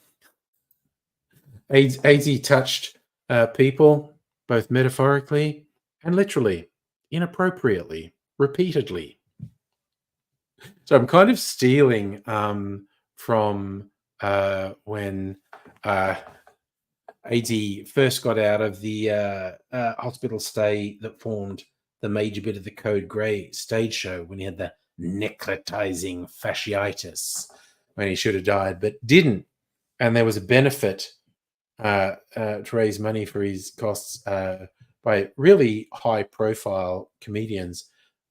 A: AIDSy touched people, both metaphorically and literally, inappropriately, repeatedly. So I'm kind of stealing from when AIDSy first got out of the hospital stay that formed the major bit of the Code Grey stage show when he had the necrotizing fasciitis, when he should have died but didn't. And there was a benefit to raise money for his costs by really high-profile comedians.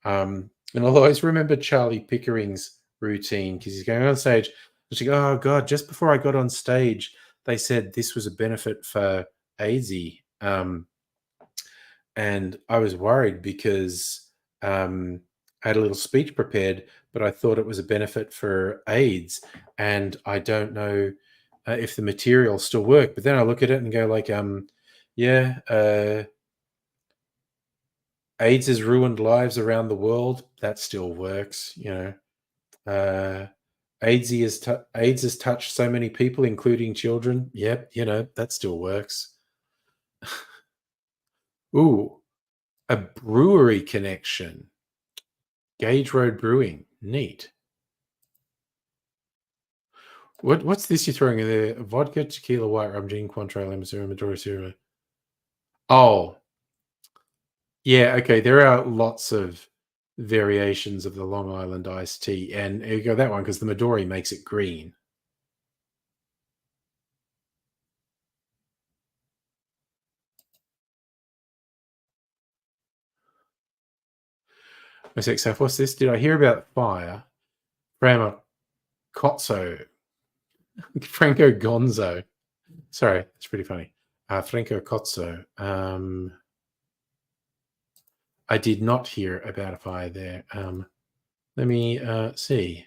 A: And I'll always remember Charlie Pickering's routine because he's going on stage. She's like, "Oh God, just before I got on stage, they said this was a benefit for AIDSy." And I was worried because I had a little speech prepared, but I thought it was a benefit for AIDS. And I don't know if the material still worked. But then I look at it and go like, yeah, AIDS has ruined lives around the world. That still works, you know. AIDS has touched so many people, including children. Yep, you know, that still works. Ooh, a brewery connection. Gage Road Brewing. Neat. What's this you're throwing in there? Vodka, tequila, white rum, gin, Cointreau, lemon syrup, Midori syrup. Oh, yeah. Okay, there are lots of variations of the Long Island iced tea, and you go that one because the Midori makes it green. I say, so what's this? Did I hear about fire? Franco Cozzo, Franco Gonzo. Sorry, it's pretty funny. Franco Cozzo. I did not hear about a fire there. Let me see.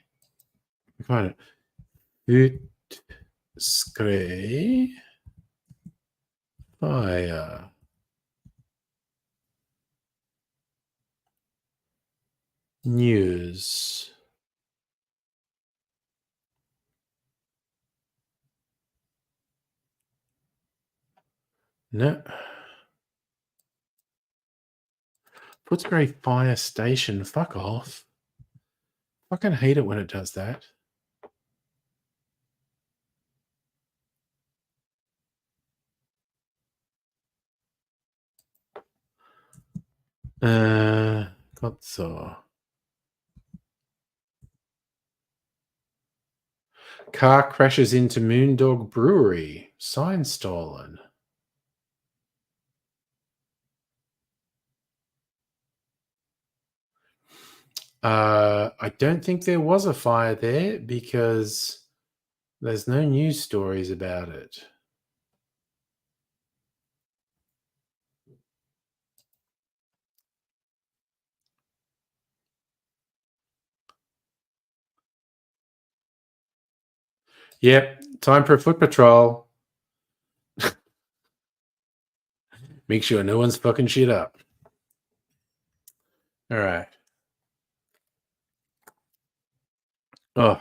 A: Find it. Scree fire. News. No. Footscray Fire Station. Fuck off. Fucking hate it when it does that. Cozzo. Car crashes into Moondog Brewery. Sign stolen. I don't think there was a fire there because there's no news stories about it. Yep, time for a foot patrol. Make sure no one's fucking shit up. All right. Oh.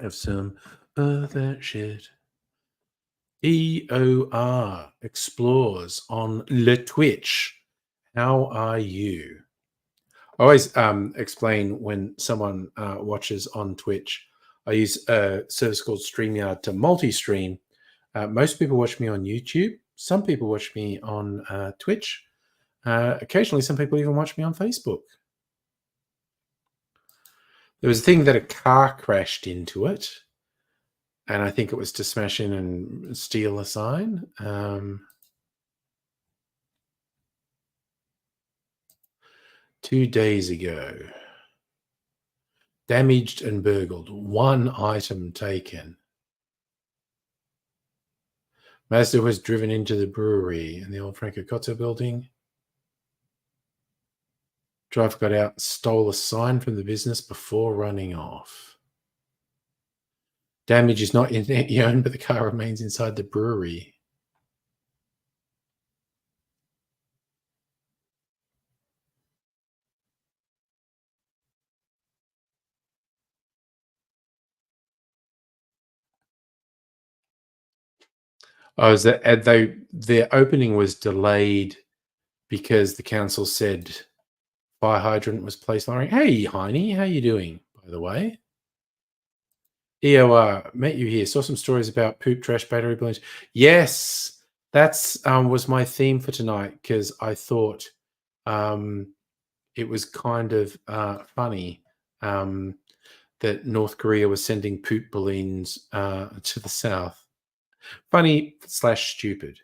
A: Have some other shit. EOR explores on Le Twitch. How are you? I always explain when someone watches on Twitch. I use a service called StreamYard to multi-stream. Most people watch me on YouTube. Some people watch me on Twitch. Occasionally, some people even watch me on Facebook. There was a thing that a car crashed into it, and I think it was to smash in and steal a sign. 2 days ago. Damaged and burgled. One item taken. Mazda was driven into the brewery in the old Franco Cozzo building. Driver got out and stole a sign from the business before running off. Damage is not yet owned, but the car remains inside the brewery. Oh, is that their opening was delayed because the council said fire hydrant was placed on. Hey, Heine, how you doing? By the way, EOR, met you here. Saw some stories about poop, trash, battery balloons. Yes, that's was my theme for tonight because I thought it was kind of funny that North Korea was sending poop balloons to the south. Funny / stupid.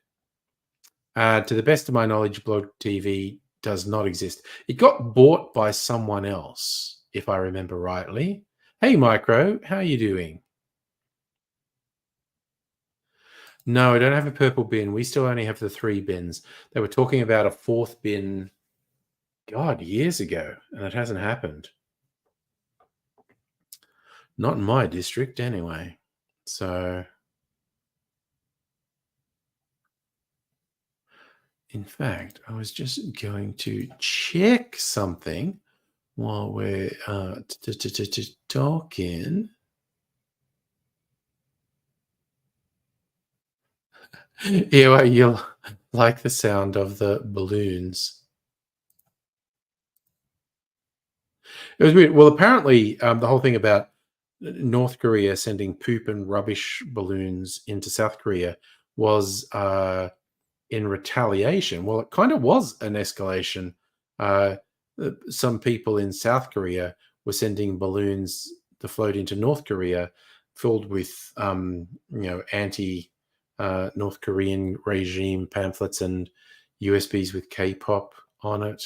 A: To the best of my knowledge, Blog TV does not exist. It got bought by someone else, if I remember rightly. Hey, Micro, how are you doing? No, I don't have a purple bin. We still only have the 3 bins. They were talking about a 4th bin, God, years ago, and it hasn't happened. Not in my district, anyway. So, in fact, I was just going to check something while we're talking. Yeah, you'll like the sound of the balloons. It was weird. Well, apparently, the whole thing about North Korea sending poop and rubbish balloons into South Korea was in retaliation. Well, it kind of was an escalation. Uh, some people in South Korea were sending balloons to float into North Korea, filled with anti North Korean regime pamphlets and USBs with K-pop on it.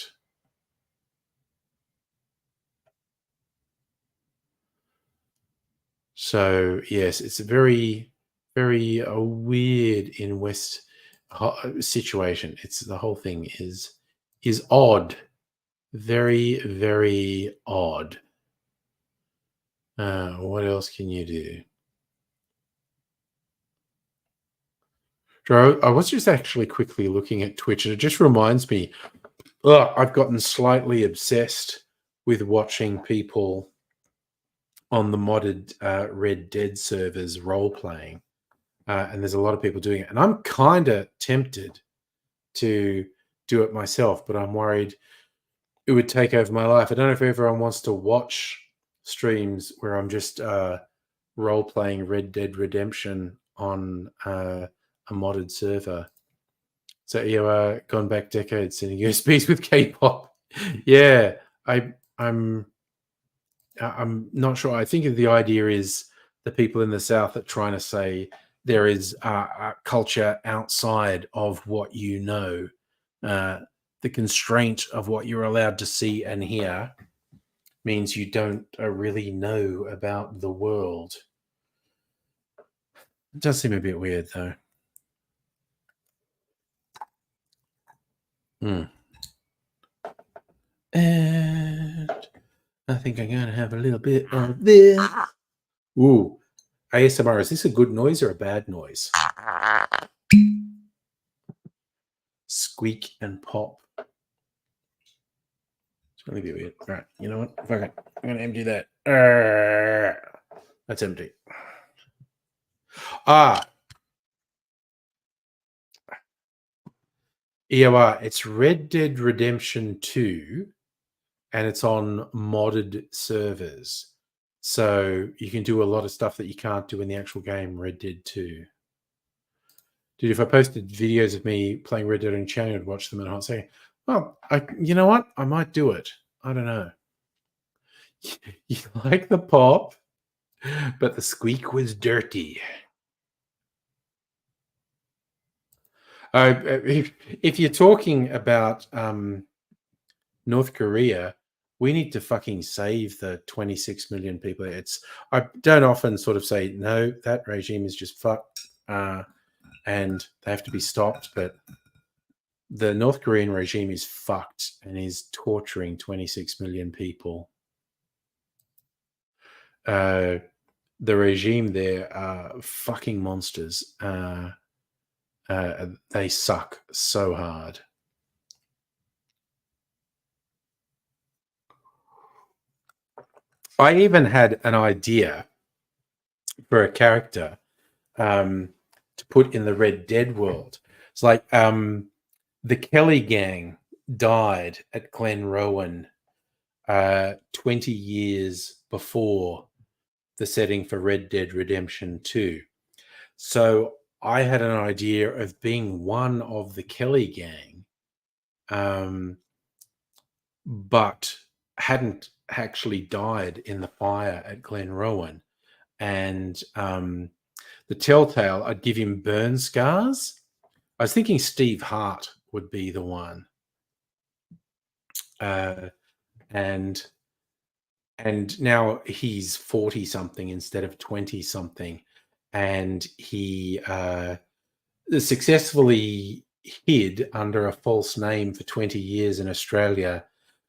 A: So yes, it's a very, very weird in West situation. It's the whole thing is odd, very, very odd. What else can you do? I was just actually quickly looking at Twitch, and it just reminds me, I've gotten slightly obsessed with watching people on the modded Red Dead servers role playing. And there's a lot of people doing it. And I'm kind of tempted to do it myself, but I'm worried it would take over my life. I don't know if everyone wants to watch streams where I'm just role playing Red Dead Redemption on a modded server. So you gone back decades sending USBs with K-pop. Yeah, I'm not sure. I think the idea is the people in the South are trying to say there is a culture outside of what you know. The constraint of what you're allowed to see and hear means you don't really know about the world. It does seem a bit weird, though. And I think I'm going to have a little bit of this. Ooh, ASMR. Is this a good noise or a bad noise? Squeak and pop. It's going to be weird. All right, you know what? Fuck it. I'm going to empty that. That's empty. EOR, it's Red Dead Redemption 2, and it's on modded servers. So you can do a lot of stuff that you can't do in the actual game, Red Dead 2. Dude, if I posted videos of me playing Red Dead on channel, I'd watch them in a hot second. Well, you know what? I might do it. I don't know. You like the pop, but the squeak was dirty. If you're talking about North Korea, we need to fucking save the 26 million people. I don't often sort of say no, that regime is just fucked, and they have to be stopped. But the North Korean regime is fucked and is torturing 26 million people. The regime there are fucking monsters. They suck so hard. I even had an idea for a character to put in the Red Dead world. It's like the Kelly gang died at Glenrowan 20 years before the setting for Red Dead Redemption 2. So I had an idea of being one of the Kelly gang, but hadn't actually died in the fire at Glenrowan. And the Telltale, I'd give him burn scars. I was thinking Steve Hart would be the one. And now he's 40 something instead of 20 something, and he successfully hid under a false name for 20 years in Australia,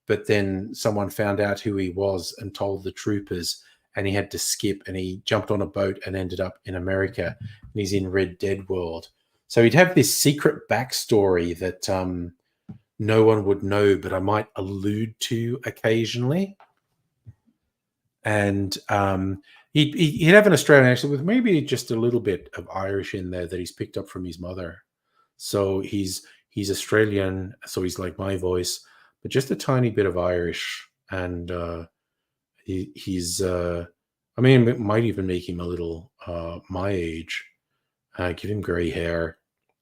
A: but then someone found out who he was and told the troopers, and he had to skip, and he jumped on a boat and ended up in America, and he's in Red Dead world. So he'd have this secret backstory that no one would know, but I might allude to occasionally. And he'd have an Australian accent with maybe just a little bit of Irish in there that he's picked up from his mother. So he's Australian, so he's like my voice, but just a tiny bit of Irish. And he's I mean, it might even make him a little my age. Give him gray hair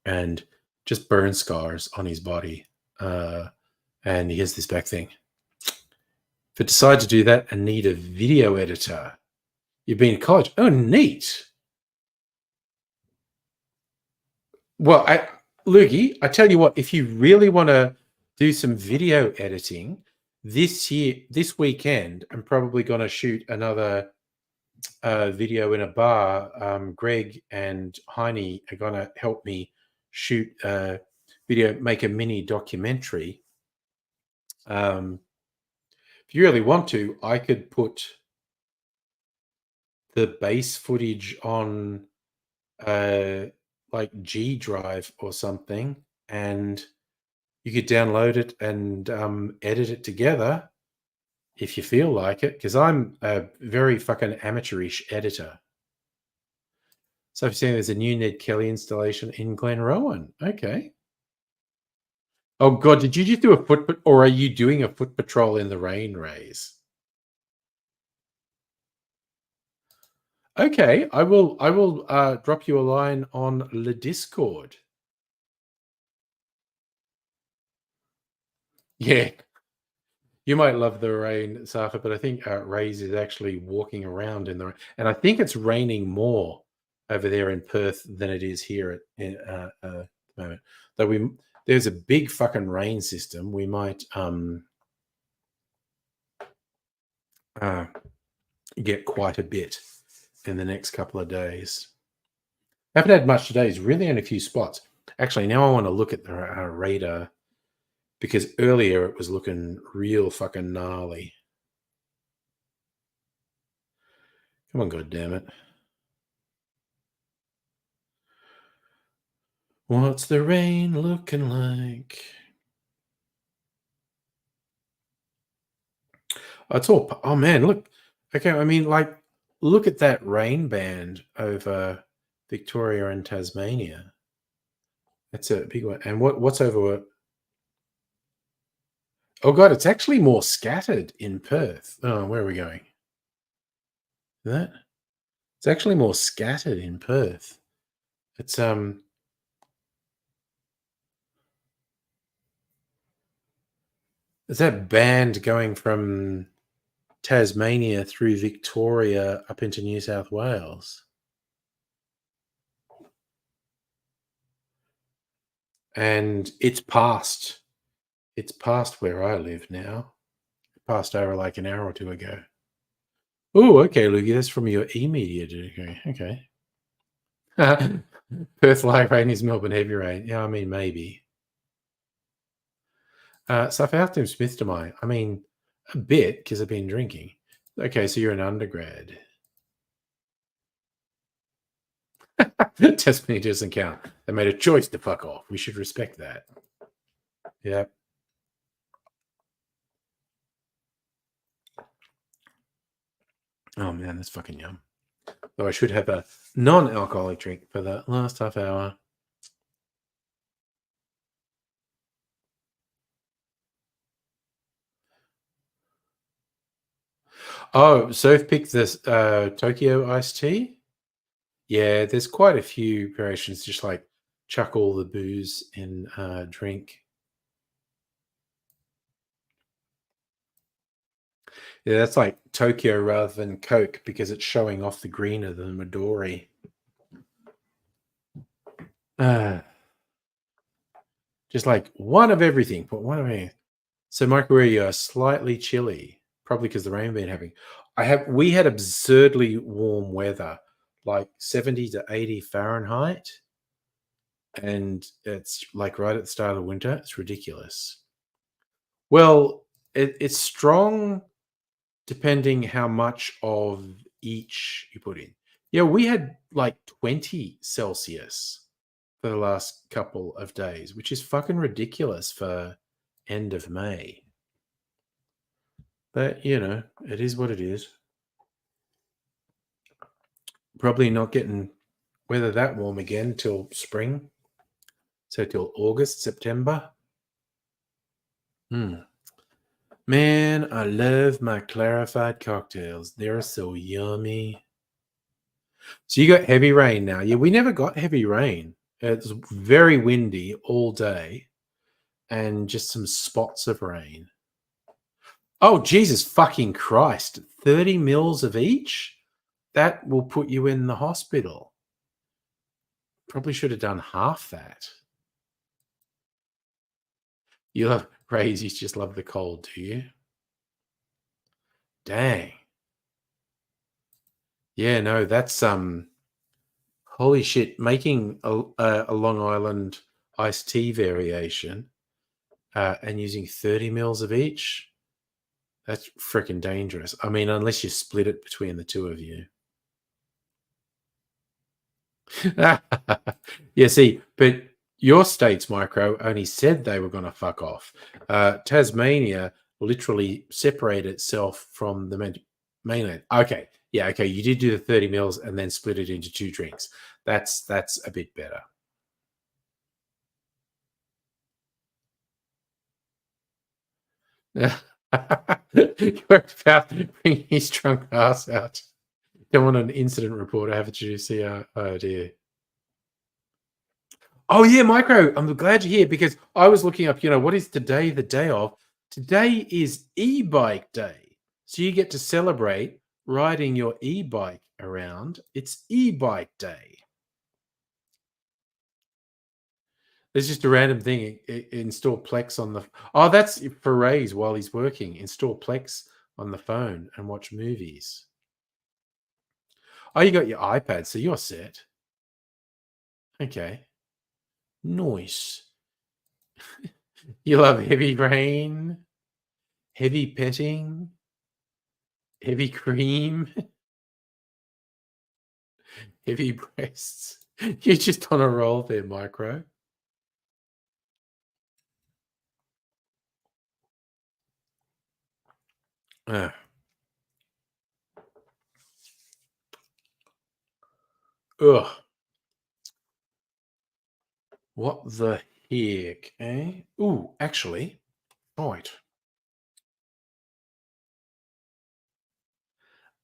A: and just burn scars on his body. And he has this back thing. If I decide to do that and need a video editor, you've been in college. Oh, neat. Well, Lukey, I tell you what, if you really want to do some video editing this weekend, I'm probably going to shoot another video in a bar. Greg and Heine are going to help me shoot a video, make a mini documentary. If you really want to, I could put the base footage on like G Drive or something, and you could download it and edit it together if you feel like it, because I'm a very fucking amateurish editor. So I've seen there's a new Ned Kelly installation in Glenrowan. Okay. Oh God, did you just do a foot, or are you doing a foot patrol in the rain, Rays? Okay, I will drop you a line on the Discord. Yeah, you might love the rain, Safa, but I think Rays is actually walking around in the rain, and I think it's raining more over there in Perth than it is here at the moment. Though there's a big fucking rain system. We might get quite a bit in the next couple of days. I haven't had much today. It's really in a few spots. Actually, now I want to look at the radar, because earlier it was looking real fucking gnarly. Come on, goddammit. What's the rain looking like? It's all, oh man, look. Okay, I mean, like, look at that rain band over Victoria and Tasmania. That's a big one. And what's over? Oh God, it's actually more scattered in Perth. Oh, where are we going? That it's actually more scattered in Perth. It's is that band going from Tasmania through Victoria up into New South Wales. And it's past where I live now. It passed over like an hour or two ago. Oh, okay, Lugie, that's from your e-media degree. Okay. Perth light rain is Melbourne heavy rain. Yeah, I mean, maybe. Southampton Smith to mine. I mean, a bit because I've been drinking. Okay, so you're an undergrad. Testimony doesn't count. They made a choice to fuck off. We should respect that. Yep. Oh man, that's fucking yum. Though I should have a non-alcoholic drink for the last half hour. Oh, so I've picked this Tokyo iced tea. Yeah, there's quite a few variations. Just like chuck all the booze in drink. Yeah, that's like Tokyo rather than Coke because it's showing off the greener than Midori. Just like one of everything, but one of everything. So, Michael, where you are slightly chilly, probably because the rain been having. We had absurdly warm weather, like 70 to 80 Fahrenheit, and it's like right at the start of winter. It's ridiculous. Well, it's strong depending how much of each you put in. Yeah, we had like 20 Celsius for the last couple of days, which is fucking ridiculous for end of May. But, it is what it is. Probably not getting weather that warm again till spring. So till August, September. Man, I love my clarified cocktails. They're so yummy. So you got heavy rain now. Yeah, we never got heavy rain. It's very windy all day and just some spots of rain. Oh, Jesus fucking Christ. 30 mils of each? That will put you in the hospital. Probably should have done half that. You love Rays, you just love the cold, do you? Dang. Yeah, no, that's holy shit. Making a Long Island iced tea variation and using 30 mils of each. That's freaking dangerous. I mean, unless you split it between the two of you. Yeah, see, but your state's micro only said they were going to fuck off. Tasmania literally separated itself from the mainland. Okay, yeah, okay. You did do the 30 mils and then split it into two drinks. That's a bit better. You're about to bring his drunk ass out. Don't want an incident report. I have to see. Oh dear. Oh yeah, micro. I'm glad you're here because I was looking up. What is today the day of? Today is e-bike day, so you get to celebrate riding your e-bike around. It's e-bike day. There's just a random thing. Install Plex on the. Oh, that's for Ray's while he's working. Install Plex on the phone and watch movies. Oh, you got your iPad, so you're set. Okay. Nice. You love heavy rain, heavy petting, heavy cream, heavy breasts. You're just on a roll there, Micro. Ugh. Ugh. What the heck, eh? Ooh, actually, right.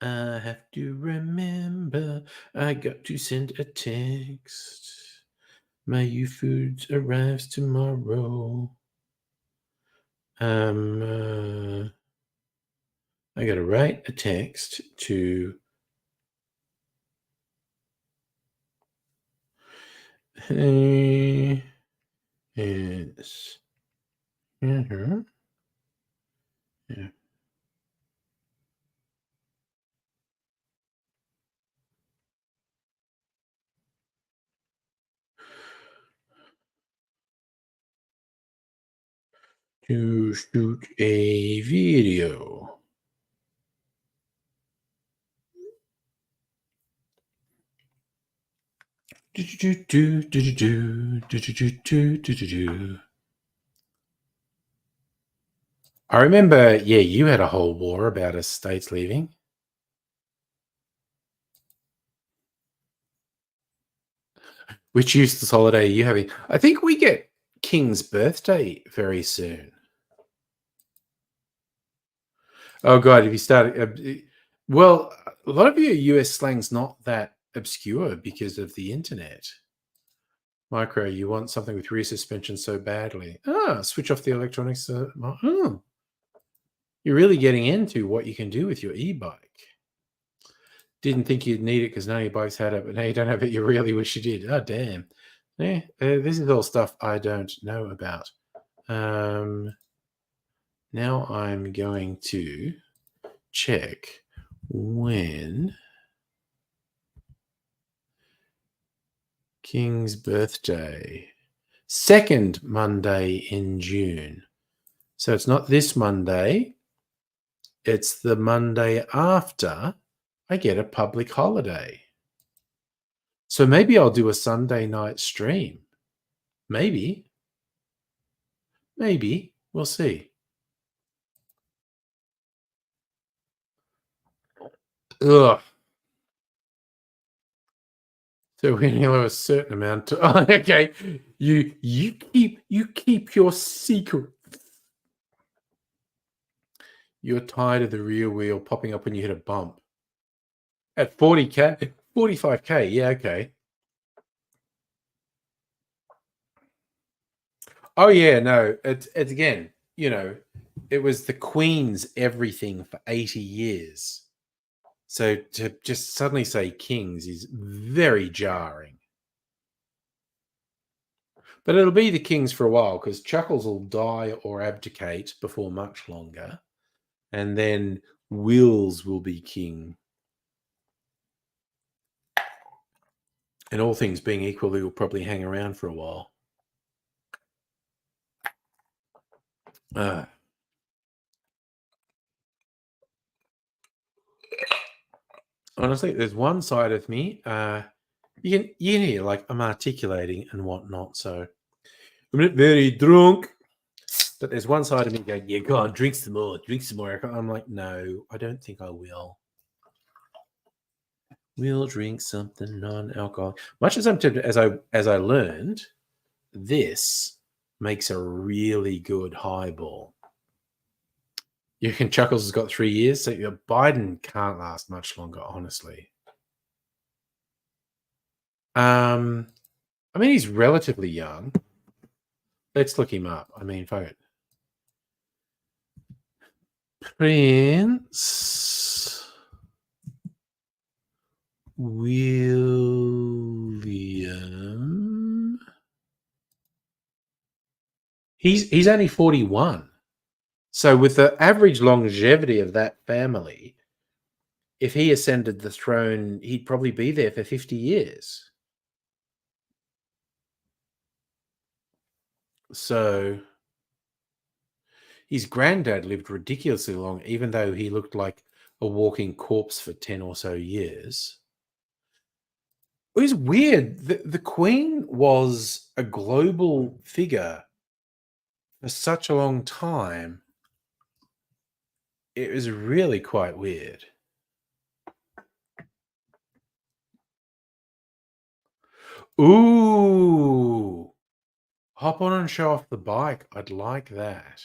A: I have to remember I got to send a text. My food arrives tomorrow. I got to write a text to hey, it's here. Yeah. To shoot a video. I remember, yeah, you had a whole war about us states leaving. Which useless holiday are you having? I think we get King's birthday very soon. Oh god, if you start, well, a lot of your US slang's not that obscure because of the internet. Micro, you want something with rear suspension so badly. Ah, switch off the electronics. You're really getting into what you can do with your e-bike. Didn't think you'd need it because none of your bikes had it, but now you don't have it. You really wish you did. Oh, damn. Yeah, this is all stuff I don't know about. Now I'm going to check when King's birthday. Second Monday in June. So it's not this Monday. It's the Monday after I get a public holiday. So maybe I'll do a Sunday night stream. Maybe. Maybe. We'll see. Ugh. So we only have a certain amount to, oh, okay. You keep your secret. You're tired of the rear wheel popping up when you hit a bump. At 40K, 45K, yeah, okay. Oh yeah, no, it's again, it was the Queen's everything for 80 years. So to just suddenly say Kings is very jarring. But it'll be the Kings for a while because Chuckles will die or abdicate before much longer. And then Wills will be king. And all things being equal, he will probably hang around for a while. Honestly, there's one side of me, you can hear like I'm articulating and whatnot. So I'm not very drunk, but there's one side of me going, yeah, go on, drink some more. I'm like, no, I don't think I will. We'll drink something non-alcoholic. Much as I'm tempted, as I learned, this makes a really good highball. You reckon Chuckles has got 3 years, so Biden can't last much longer, honestly. I mean, he's relatively young. Let's look him up. I mean, fuck it. Prince William. He's only 41. So with the average longevity of that family, if he ascended the throne, he'd probably be there for 50 years. So his granddad lived ridiculously long, even though he looked like a walking corpse for 10 or so years. It was weird. The Queen was a global figure for such a long time. It was really quite weird. Ooh. Hop on and show off the bike. I'd like that.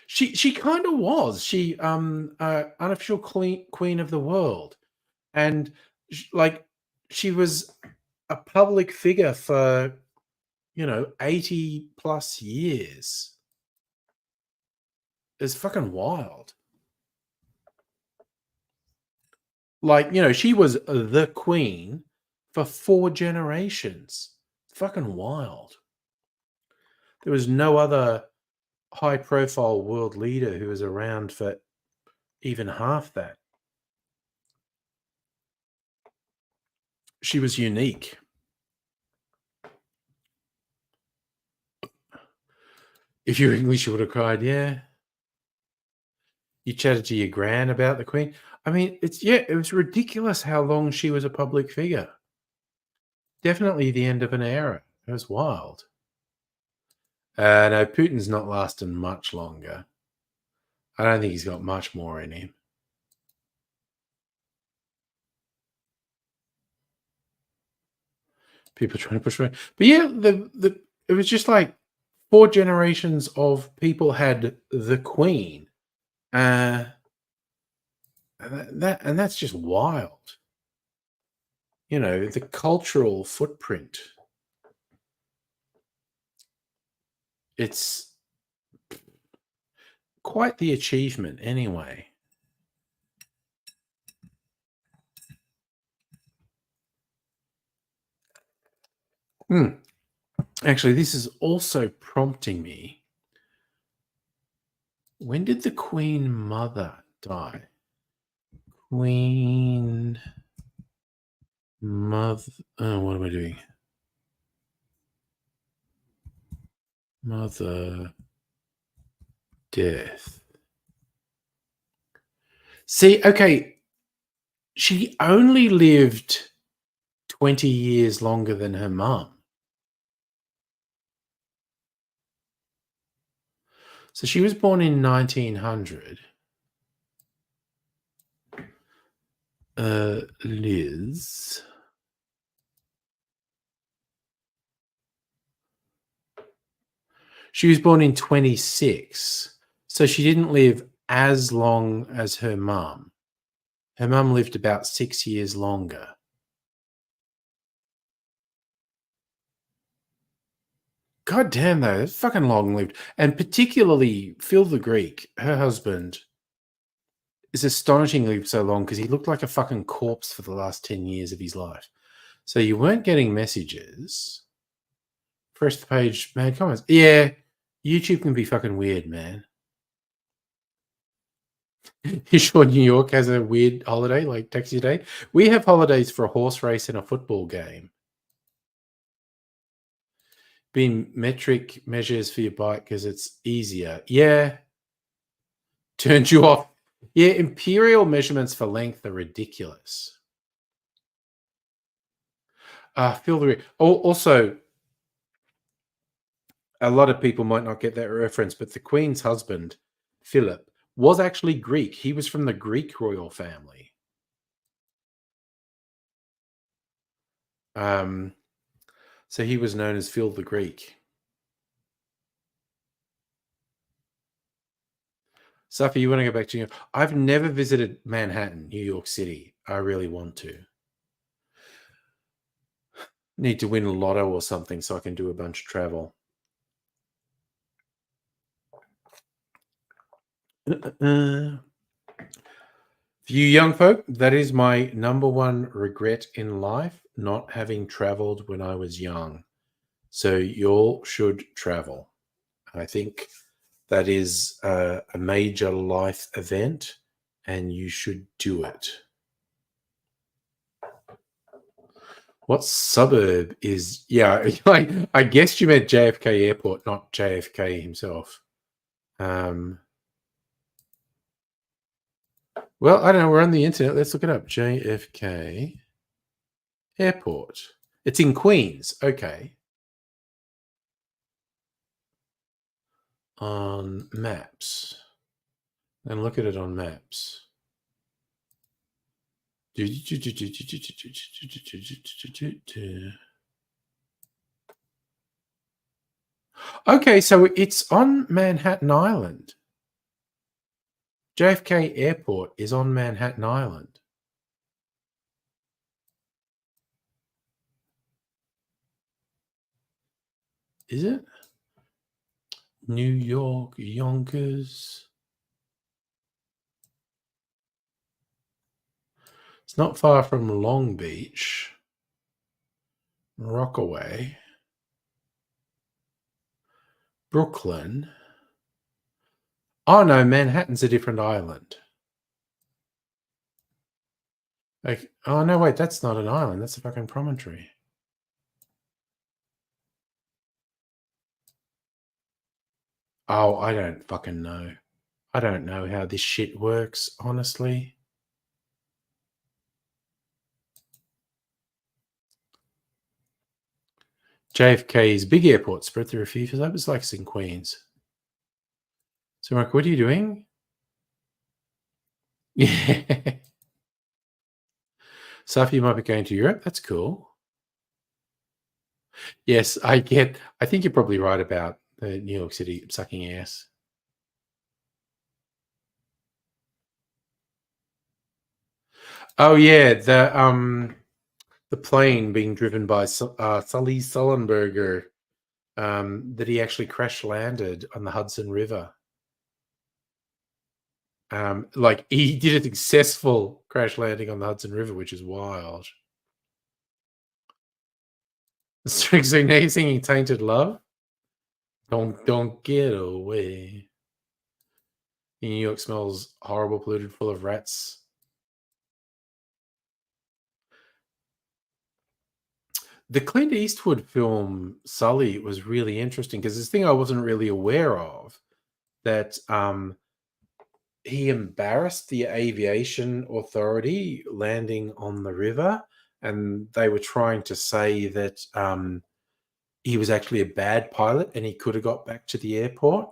A: She kind of was. She unofficial queen of the world. And she was a public figure for 80 plus years. is fucking wild. Like, she was the queen for 4 generations. Fucking wild. There was no other high-profile world leader who was around for even half that. She was unique. If you were English, you would have cried, yeah. You chatted to your gran about the queen. I mean, it was ridiculous how long she was a public figure. Definitely the end of an era. It was wild. No, Putin's not lasting much longer. I don't think he's got much more in him. People trying to push away. But yeah, it was just like 4 generations of people had the queen. And that's just wild. The cultural footprint. It's quite the achievement anyway. Actually, this is also prompting me. When did the Queen Mother die? Queen Mother. Oh, what am I doing? Mother death. See, okay. She only lived 20 years longer than her mum. So she was born in 1900. Liz. She was born in 26. So she didn't live as long as her mum. Her mum lived about 6 years longer. God damn, though, that's fucking long lived. And particularly Phil the Greek, her husband, is astonishingly so long because he looked like a fucking corpse for the last 10 years of his life. So you weren't getting messages. First page, man, comments. Yeah, YouTube can be fucking weird, man. You sure New York has a weird holiday like Taxi Day? We have holidays for a horse race and a football game. Being metric measures for your bike because it's easier. Yeah. Turned you off. Yeah, imperial measurements for length are ridiculous. Feel the also, a lot of people might not get that reference, but the Queen's husband, Philip, was actually Greek. He was from the Greek royal family. So he was known as Phil the Greek. Safi, you want to go back to New York? I've never visited Manhattan, New York City. I really want to. Need to win a lotto or something so I can do a bunch of travel. For you young folk, that is my number one regret in life, not having traveled when I was young. So you all should travel. I think that is a major life event and you should do it. What suburb is, yeah, I guess you meant JFK Airport, not JFK himself. Well, I don't know. We're on the internet. Let's look it up. JFK Airport. It's in Queens. Okay. On maps. And look at it on maps. Okay, so it's on Manhattan Island. JFK Airport is on Manhattan Island. Is it? New York, Yonkers. It's not far from Long Beach, Rockaway, Brooklyn. Oh no, Manhattan's a different island. Like, oh no, wait, that's not an island. That's a fucking promontory. Oh, I don't fucking know. I don't know how this shit works, honestly. JFK's big airport spread through a few suburbs like in Queens. So, Mark, what are you doing? Yeah. Sophie, you might be going to Europe. That's cool. Yes, I think you're probably right about New York City sucking ass. Oh yeah, the plane being driven by Sully Sullenberger, that he actually crash landed on the Hudson River. Like he did a successful crash landing on the Hudson River, which is wild. So now you're singing "Tainted Love." Don't get away. New York smells horrible, polluted, full of rats. The Clint Eastwood film Sully was really interesting because this thing I wasn't really aware of, that he embarrassed the aviation authority landing on the river, and they were trying to say that he was actually a bad pilot and he could have got back to the airport.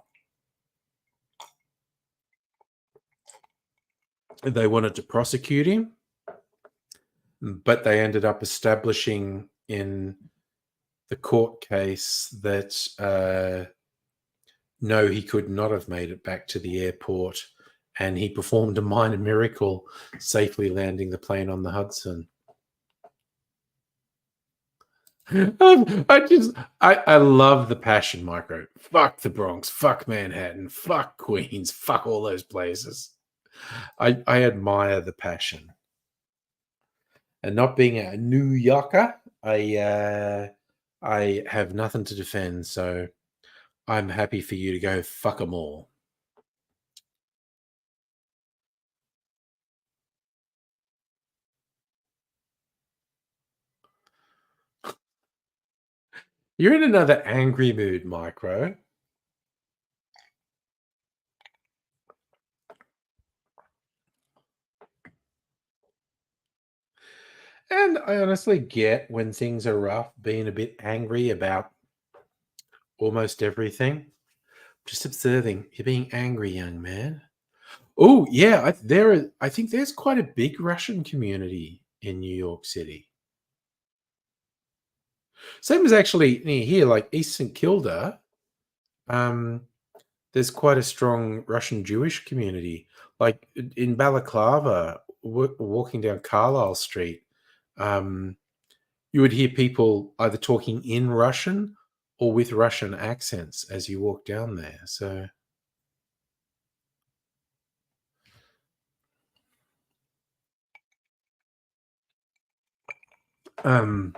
A: They wanted to prosecute him, but they ended up establishing in the court case that no, he could not have made it back to the airport, and he performed a minor miracle, safely landing the plane on the Hudson. I love the passion, Micro. Fuck the Bronx, fuck Manhattan, fuck Queens, fuck all those places. I admire the passion. And not being a New Yorker, I have nothing to defend, so I'm happy for you to go fuck them all. You're in another angry mood, Micro. And I honestly get when things are rough, being a bit angry about almost everything. Just observing. You're being angry, young man. Oh, yeah. I think there's quite a big Russian community in New York City. Same as actually near here, like East St Kilda. Um, there's quite a strong Russian Jewish community. Like in Balaclava, walking down Carlisle Street, um, you would hear people either talking in Russian or with Russian accents as you walk down there. So, um,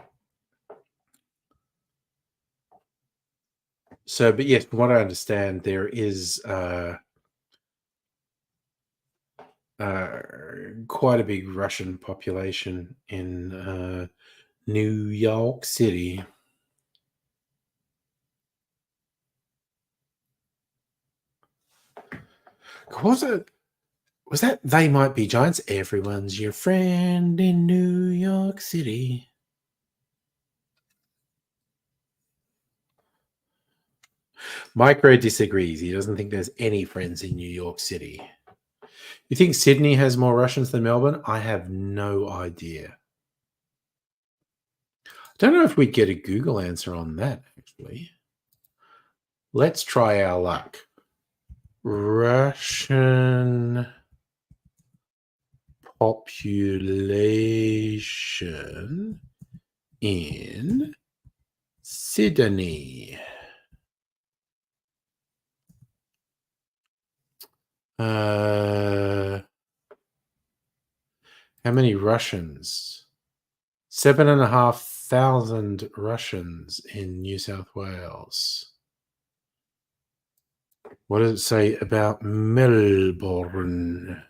A: but yes, from what I understand, there is uh, quite a big Russian population in New York City. Was it? Was that They Might Be Giants? Everyone's your friend in New York City. Micro disagrees. He doesn't think there's any friends in New York City. You think Sydney has more Russians than Melbourne? I have no idea. Don't know if we'd get a Google answer on that, actually. Let's try our luck. Russian population in Sydney. How How many Russians? 7,500 Russians in New South Wales. What does it say about Melbourne?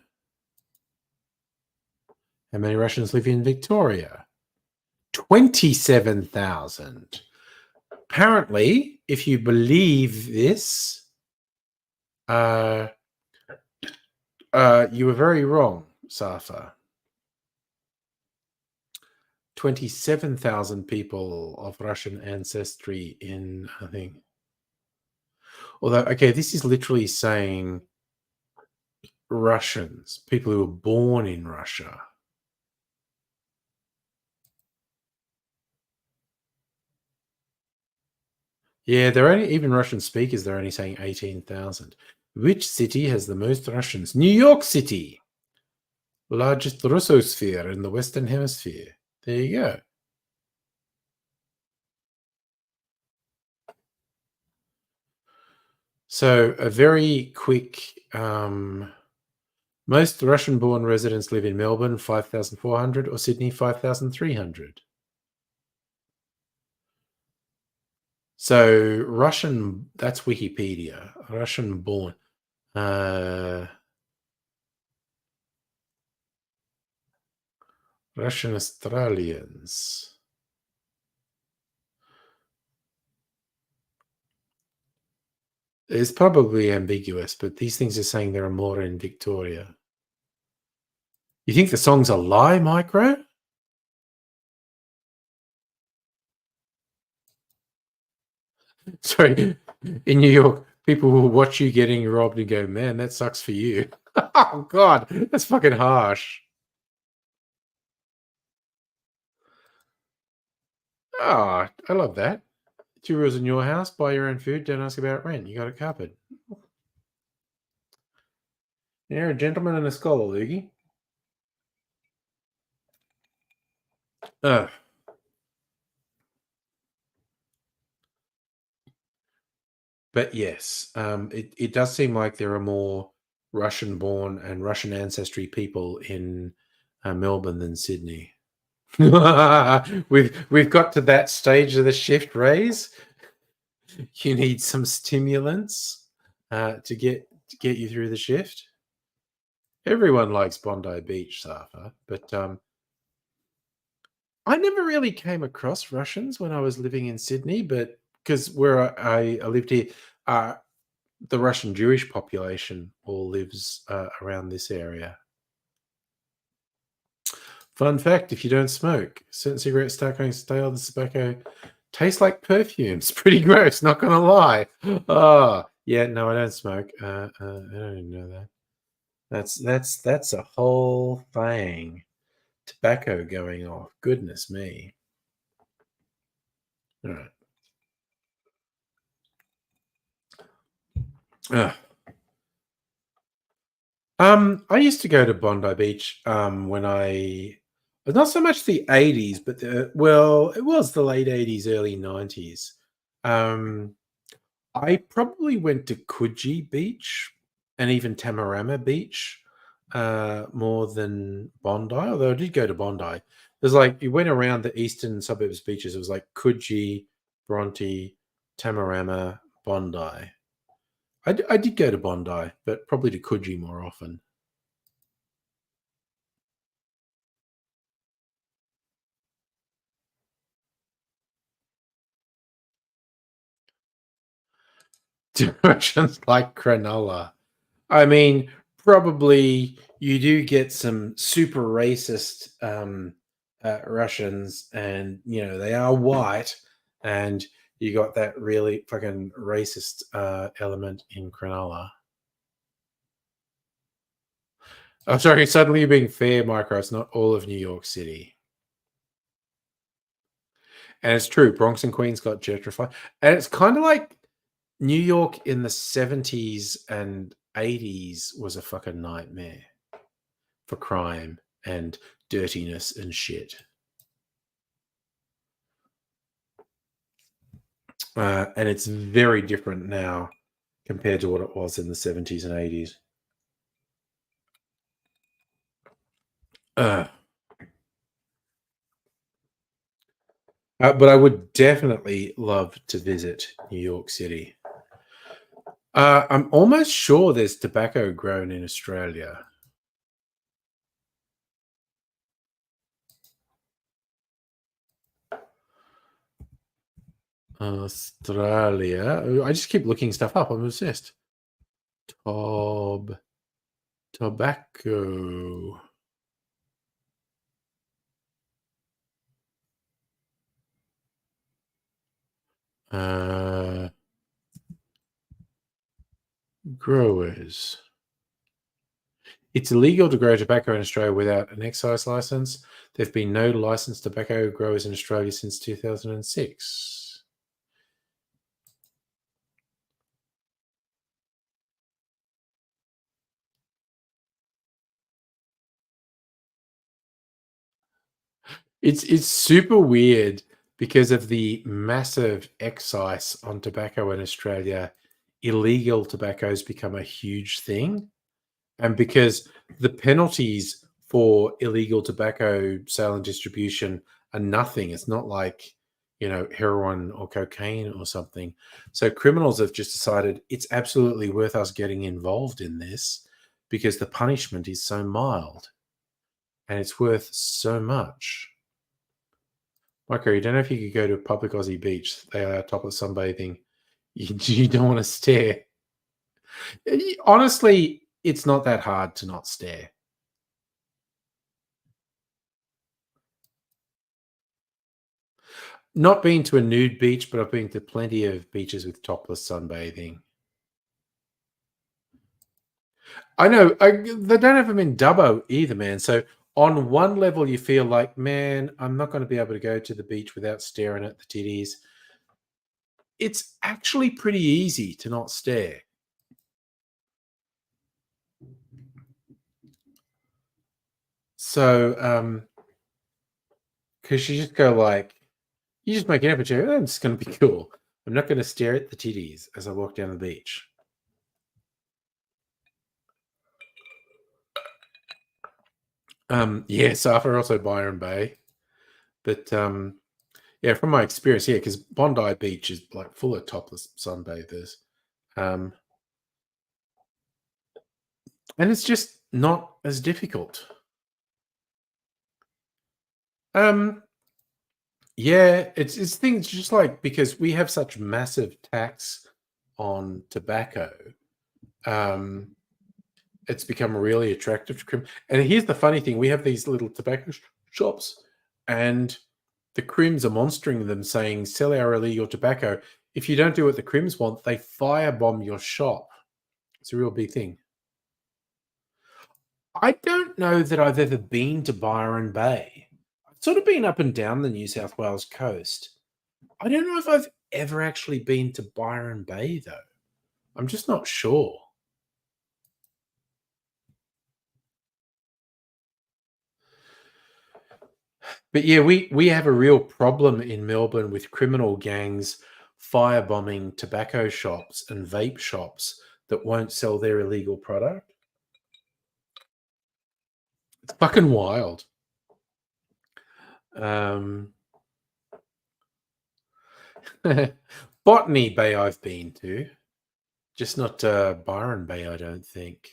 A: How many Russians live in Victoria? 27,000. Apparently, if you believe this, you were very wrong, Safa. 27,000 people of Russian ancestry in, I think. Although, okay, this is literally saying Russians, people who were born in Russia. Yeah, they're only, even Russian speakers, they're only saying 18,000. Which city has the most Russians? New York City. Largest Russosphere in the Western Hemisphere. There you go. So a very quick, most Russian-born residents live in Melbourne, 5,400, or Sydney, 5,300. So Russian, that's Wikipedia, Russian-born. Russian Australians. It's probably ambiguous, but these things are saying there are more in Victoria. You think the song's a lie, Micro? Sorry, in New York, people will watch you getting robbed and go, man, that sucks for you. Oh, God, that's fucking harsh. Oh, I love that. 2 rules in your house, buy your own food, don't ask about rent. You got it covered. You're a gentleman and a scholar, Loogie. Ugh. But yes, it does seem like there are more Russian-born and Russian ancestry people in Melbourne than Sydney. We've got to that stage of the shift, Rays. You need some stimulants to get you through the shift. Everyone likes Bondi Beach, Safa, but I never really came across Russians when I was living in Sydney, but because where I lived here, the Russian Jewish population all lives around this area. Fun fact, if you don't smoke, certain cigarettes start going stale. The tobacco tastes like perfume. It's pretty gross, not going to lie. Oh, yeah, no, I don't smoke. I don't even know that. That's a whole thing. Tobacco going off. Goodness me. All right. Ugh. I used to go to Bondi Beach when not so much the 80s, but well, it was the late 80s, early 90s. I probably went to Coogee Beach and even Tamarama Beach more than Bondi, although I did go to Bondi. There's like you went around the eastern suburbs beaches, it was like Coogee, Bronte, Tamarama, Bondi. I did go to Bondi, but probably to Coogee more often. Directions like Cronulla. I mean, probably you do get some super racist Russians, and you know they are white, and you got that really fucking racist element in Cronulla. I'm sorry, suddenly you're being fair, Micro. It's not all of New York City. And it's true, Bronx and Queens got gentrified. And it's kind of like New York in the 70s and 80s was a fucking nightmare for crime and dirtiness and shit. And it's very different now compared to what it was in the 70s and 80s. But I would definitely love to visit New York City. I'm almost sure there's tobacco grown in Australia. Australia. I just keep looking stuff up. I'm obsessed. Tob tobacco. Uh, growers. It's illegal to grow tobacco in Australia without an excise license. There have been no licensed tobacco growers in Australia since 2006. It's super weird because of the massive excise on tobacco in Australia. Illegal tobacco has become a huge thing, and because the penalties for illegal tobacco sale and distribution are nothing. It's not like, heroin or cocaine or something. So criminals have just decided it's absolutely worth us getting involved in this because the punishment is so mild and it's worth so much. Michael, you don't know if you could go to a public Aussie beach. They are topless sunbathing. You don't want to stare. Honestly, it's not that hard to not stare. Not been to a nude beach, but I've been to plenty of beaches with topless sunbathing. I know they don't have them in Dubbo either, man. So on one level, you feel like, man, I'm not going to be able to go to the beach without staring at the titties. It's actually pretty easy to not stare. So, because you just go like, you just make an effort. Oh, I'm just going to be cool. I'm not going to stare at the titties as I walk down the beach. Yeah, Safa, also Byron Bay, but yeah, from my experience, yeah, because Bondi Beach is like full of topless sunbathers, um, and it's just not as difficult. Um, yeah, it's things just like because we have such massive tax on tobacco. Um, it's become really attractive to And here's the funny thing: we have these little tobacco shops, and the Crims are monstering them, saying, "Sell our illegal tobacco. If you don't do what the Crims want, they firebomb your shop." It's a real big thing. I don't know that I've ever been to Byron Bay. I've sort of been up and down the New South Wales coast. I don't know if I've ever actually been to Byron Bay though. I'm just not sure. But yeah, we have a real problem in Melbourne with criminal gangs firebombing tobacco shops and vape shops that won't sell their illegal product. It's fucking wild. Um, Botany Bay I've been to, just not Byron Bay, I don't think.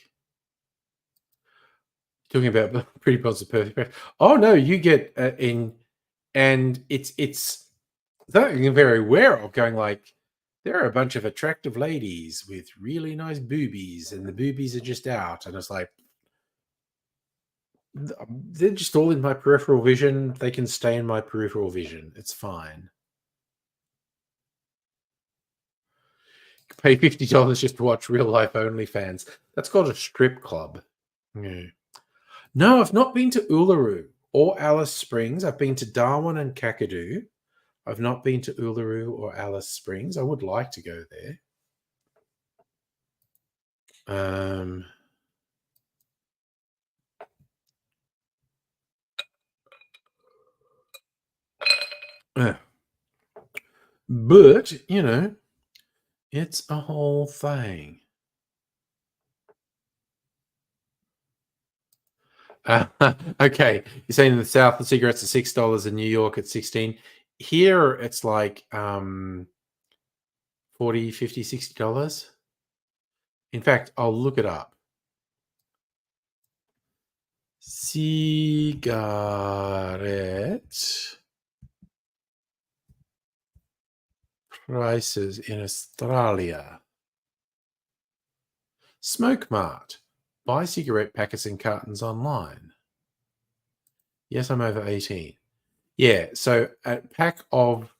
A: Talking about pretty positive perfect. Oh no, you get in, and it's something you're very aware of. Going like, there are a bunch of attractive ladies with really nice boobies, and the boobies are just out, and it's like they're just all in my peripheral vision. They can stay in my peripheral vision. It's fine. Pay $50 just to watch real life OnlyFans. That's called a strip club. Yeah. No, I've not been to Uluru or Alice Springs. I've been to Darwin and Kakadu. I've not been to Uluru or Alice Springs. I would like to go there. Um, uh, but, it's a whole thing. Uh, okay. You're saying in the South, the cigarettes are $6, in New York, it's 16. here it's like 40, 50, $60. In fact, I'll look it up. Cigarette prices in Australia. Smoke Mart. Buy cigarette packets and cartons online. Yes, I'm over 18. Yeah, so a pack of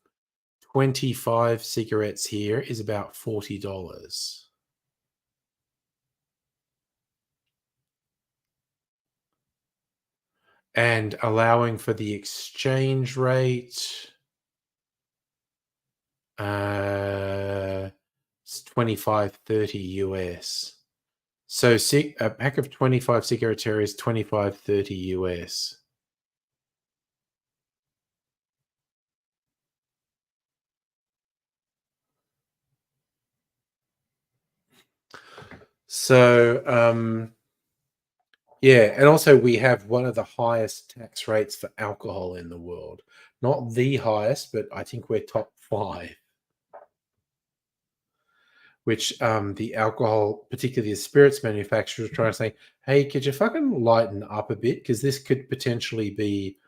A: 25 cigarettes here is about $40. And allowing for the exchange rate, it's 25, 30 US. So a pack of 25 cigarettes here is 25, 30 US. So, yeah, and also we have one of the highest tax rates for alcohol in the world. Not the highest, but I think we're top 5, which the alcohol, particularly the spirits manufacturers, are trying to say, hey, could you fucking lighten up a bit? Because this could potentially be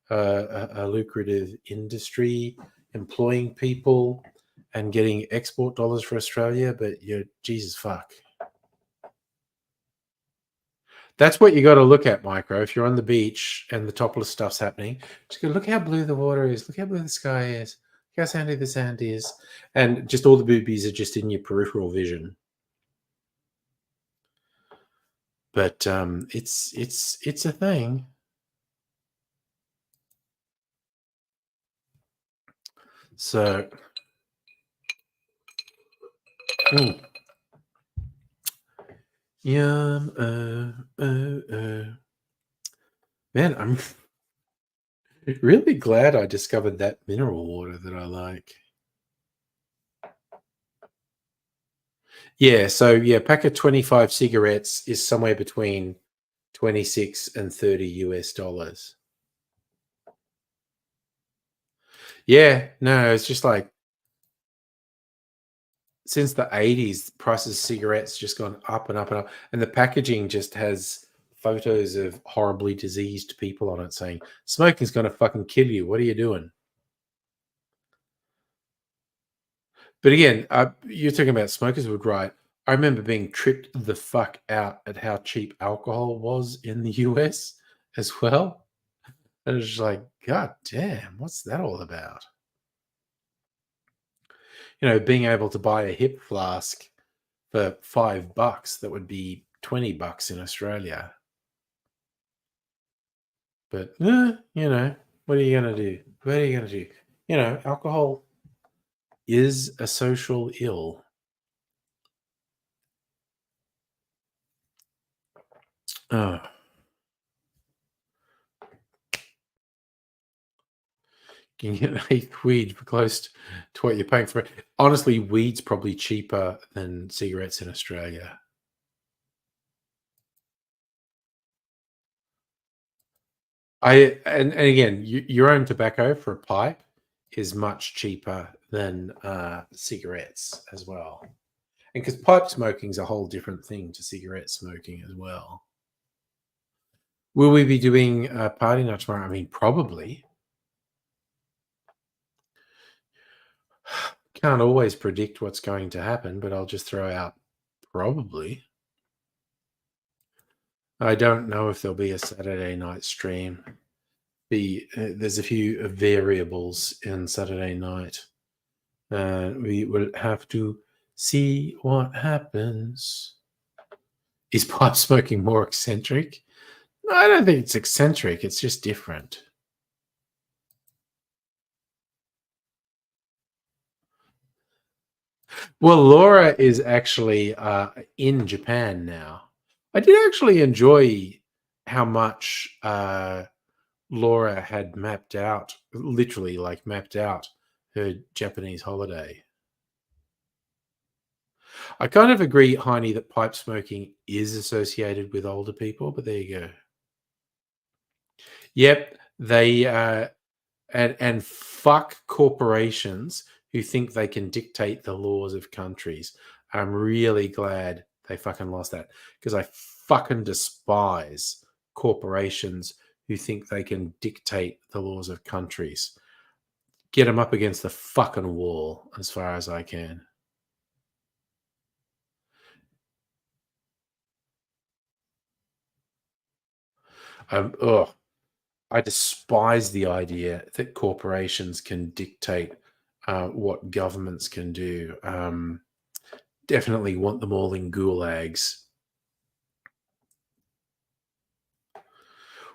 A: a lucrative industry, employing people and getting export dollars for Australia. But you're Jesus fuck. That's what you got to look at, Micro. If you're on the beach and the topless stuff's happening, just go, look how blue the water is. Look how blue the sky is. Look how sandy the sand is. And just all the boobies are just in your peripheral vision. But it's a thing. So, yum. Man, I'm really glad I discovered that mineral water that I like. Yeah, so yeah, pack of 25 cigarettes is somewhere between 26 and 30 US dollars. Yeah, no, it's just like since the 80s, prices of cigarettes just gone up and up and up. And the packaging just has photos of horribly diseased people on it saying, smoking's going to fucking kill you. What are you doing? But again, you're talking about smokers would right. I remember being tripped the fuck out at how cheap alcohol was in the US as well. And it's just like, God damn, what's that all about? You know, being able to buy a hip flask for $5 that would be $20 in Australia. But you know, what are you gonna do? What are you gonna do? You know, alcohol is a social ill. Oh, you can get an eighth weed for close to what you're paying for it. Honestly, weed's probably cheaper than cigarettes in Australia. And again, your own tobacco for a pipe is much cheaper than cigarettes as well. And because pipe smoking is a whole different thing to cigarette smoking as well. Will we be doing a party night tomorrow? I mean, probably. Can't always predict what's going to happen, but I'll just throw out probably. I don't know if there'll be a Saturday night stream. There's a few variables in Saturday night. We will have to see what happens. Is pipe smoking more eccentric? No, I don't think it's eccentric. It's just different. Well, Laura is actually in Japan now. I did actually enjoy how much Laura had mapped out, literally like mapped out her Japanese holiday. I kind of agree, Heine, that pipe smoking is associated with older people, but there you go. Yep, they and fuck corporations who think they can dictate the laws of countries. I'm really glad they fucking lost that because I fucking despise corporations who think they can dictate the laws of countries. Get them up against the fucking wall as far as I can. Ugh. I despise the idea that corporations can dictate what governments can do. Definitely want them all in gulags.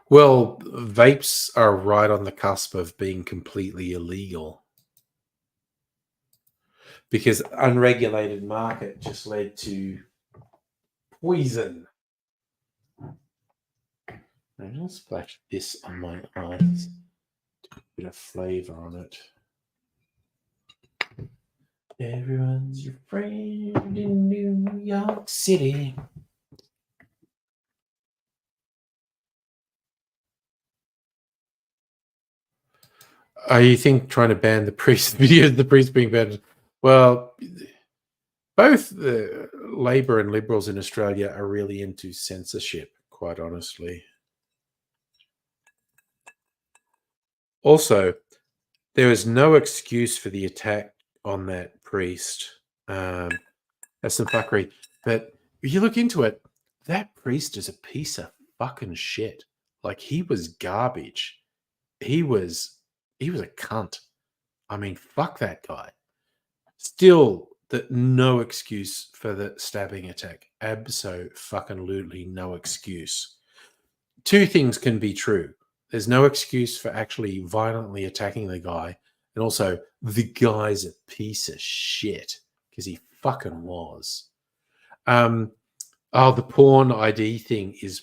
A: Well, vapes are right on the cusp of being completely illegal because unregulated market just led to poison. I'm going to splash this on my eyes. A bit of flavor on it. Everyone's your friend in New York City. You think trying to ban the priest videos, the priest being banned? Well, both the Labor and Liberals in Australia are really into censorship, quite honestly. Also, there is no excuse for the attack on that priest. That's some fuckery. But if you look into it, that priest is a piece of fucking shit. Like he was garbage. He was a cunt. I mean, fuck that guy. Still, no excuse for the stabbing attack. Abso-fucking-lutely no excuse. Two things can be true. There's no excuse for actually violently attacking the guy, and also the guy's a piece of shit because he fucking was. The porn ID thing is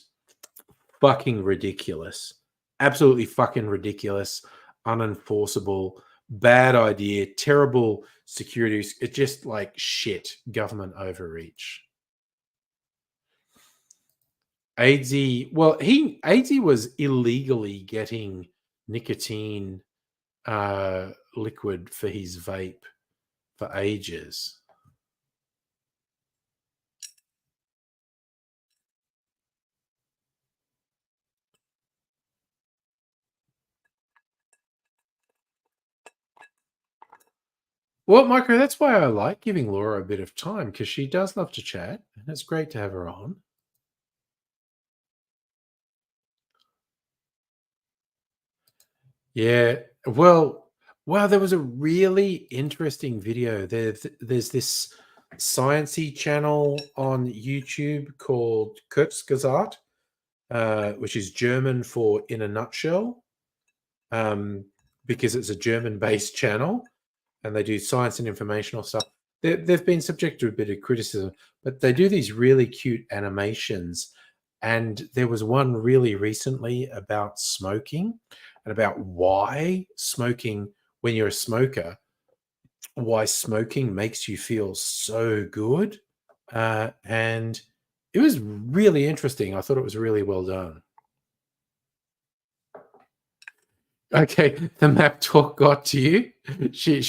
A: fucking ridiculous. Absolutely fucking ridiculous. Unenforceable. Bad idea. Terrible security. It's just like shit. Government overreach. AIDSy, well, AIDSy was illegally getting nicotine liquid for his vape for ages. Well, Micro, that's why I like giving Laura a bit of time because she does love to chat, and it's great to have her on. Yeah. Well, wow, there was a really interesting video. There's this sciencey channel on YouTube called Kurzgesagt, which is German for in a nutshell, because it's a German-based channel and they do science and informational stuff. They've been subject to a bit of criticism, but they do these really cute animations. And there was one really recently about smoking and about why smoking, when you're a smoker, why smoking makes you feel so good. And it was really interesting. I thought it was really well done. Okay, the map talk got to you. She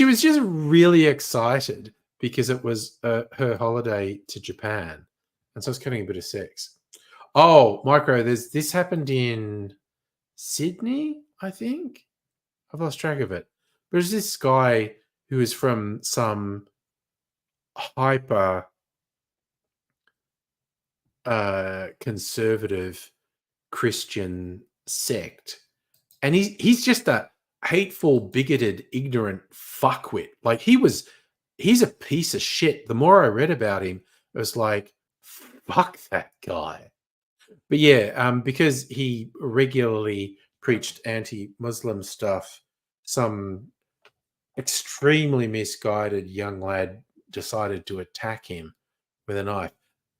A: was just really excited because it was her holiday to Japan, and so I was cutting a bit of sex. Oh, Micro, this happened in Sydney, I think. I've lost track of it. There's this guy who is from some hyper conservative Christian sect, and he's just a hateful, bigoted, ignorant fuckwit. Like he's a piece of shit. The more I read about him, it was like, fuck that guy. But yeah, because he regularly preached anti-Muslim stuff, some extremely misguided young lad decided to attack him with a knife.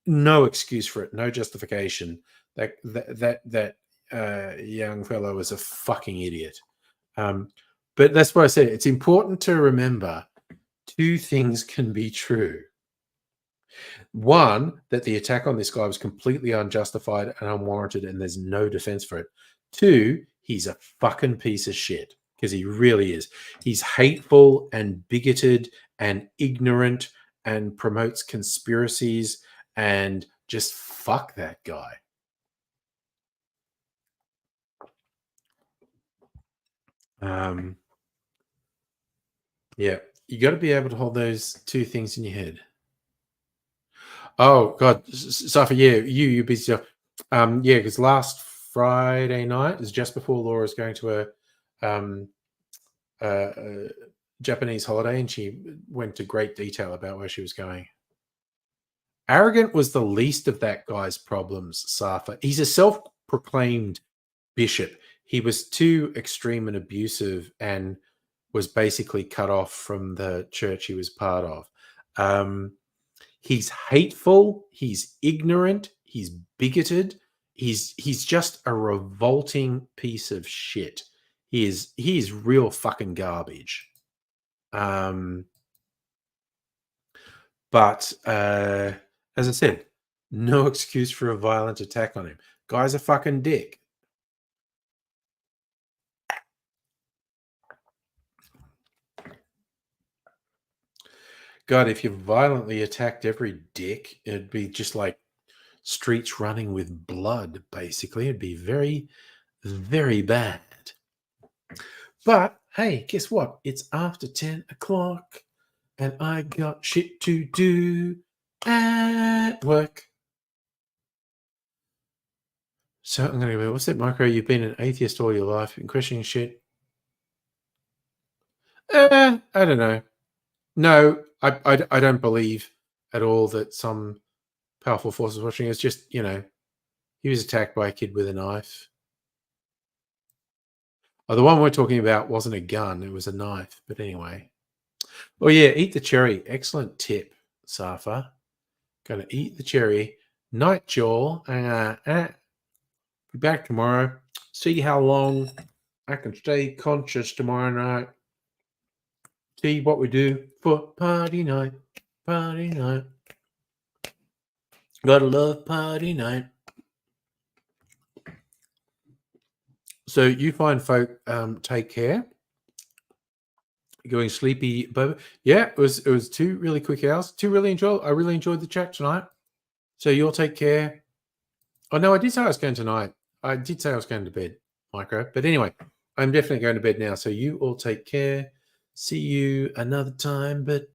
A: No excuse for it, no justification. That young fellow was a fucking idiot. But that's what I said. It's important to remember two things can be true. One, that the attack on this guy was completely unjustified and unwarranted, and there's no defense for it. Two, he's a fucking piece of shit, because he really is. He's hateful and bigoted and ignorant and promotes conspiracies, and just fuck that guy. Yeah, you got to be able to hold those two things in your head. Oh God, Safa, yeah, you busy stuff. Yeah, because last Friday night is just before Laura's going to um, a Japanese holiday, and she went to great detail about where she was going. Arrogant was the least of that guy's problems, Safa. He's a self-proclaimed bishop. He was too extreme and abusive, and was basically cut off from the church he was part of. He's hateful. He's ignorant. He's bigoted. He's just a revolting piece of shit. He is real fucking garbage. But as I said, no excuse for a violent attack on him. Guy's a fucking dick. God, if you violently attacked every dick, it'd be just like streets running with blood, basically. It'd be very, very bad. But hey, guess what? It's after 10 o'clock and I got shit to do at work. So I'm going to go, what's that, Micro? You've been an atheist all your life and questioning shit. I don't know. No, I don't believe at all that some powerful forces watching. It's just, he was attacked by a kid with a knife. Oh, the one we're talking about wasn't a gun, it was a knife. But anyway. Oh, yeah, eat the cherry. Excellent tip, Safa. Gonna eat the cherry. Night, Joel. Be back tomorrow. See how long I can stay conscious tomorrow night. See what we do for party night. Party night. Gotta love party night. So you fine folk take care. Going sleepy, but yeah, it was 2 really quick hours. I really enjoyed the chat tonight. So you'll take care. Oh no, I did say I was going tonight. I did say I was going to bed, Micro. But anyway, I'm definitely going to bed now. So you all take care. See you another time. But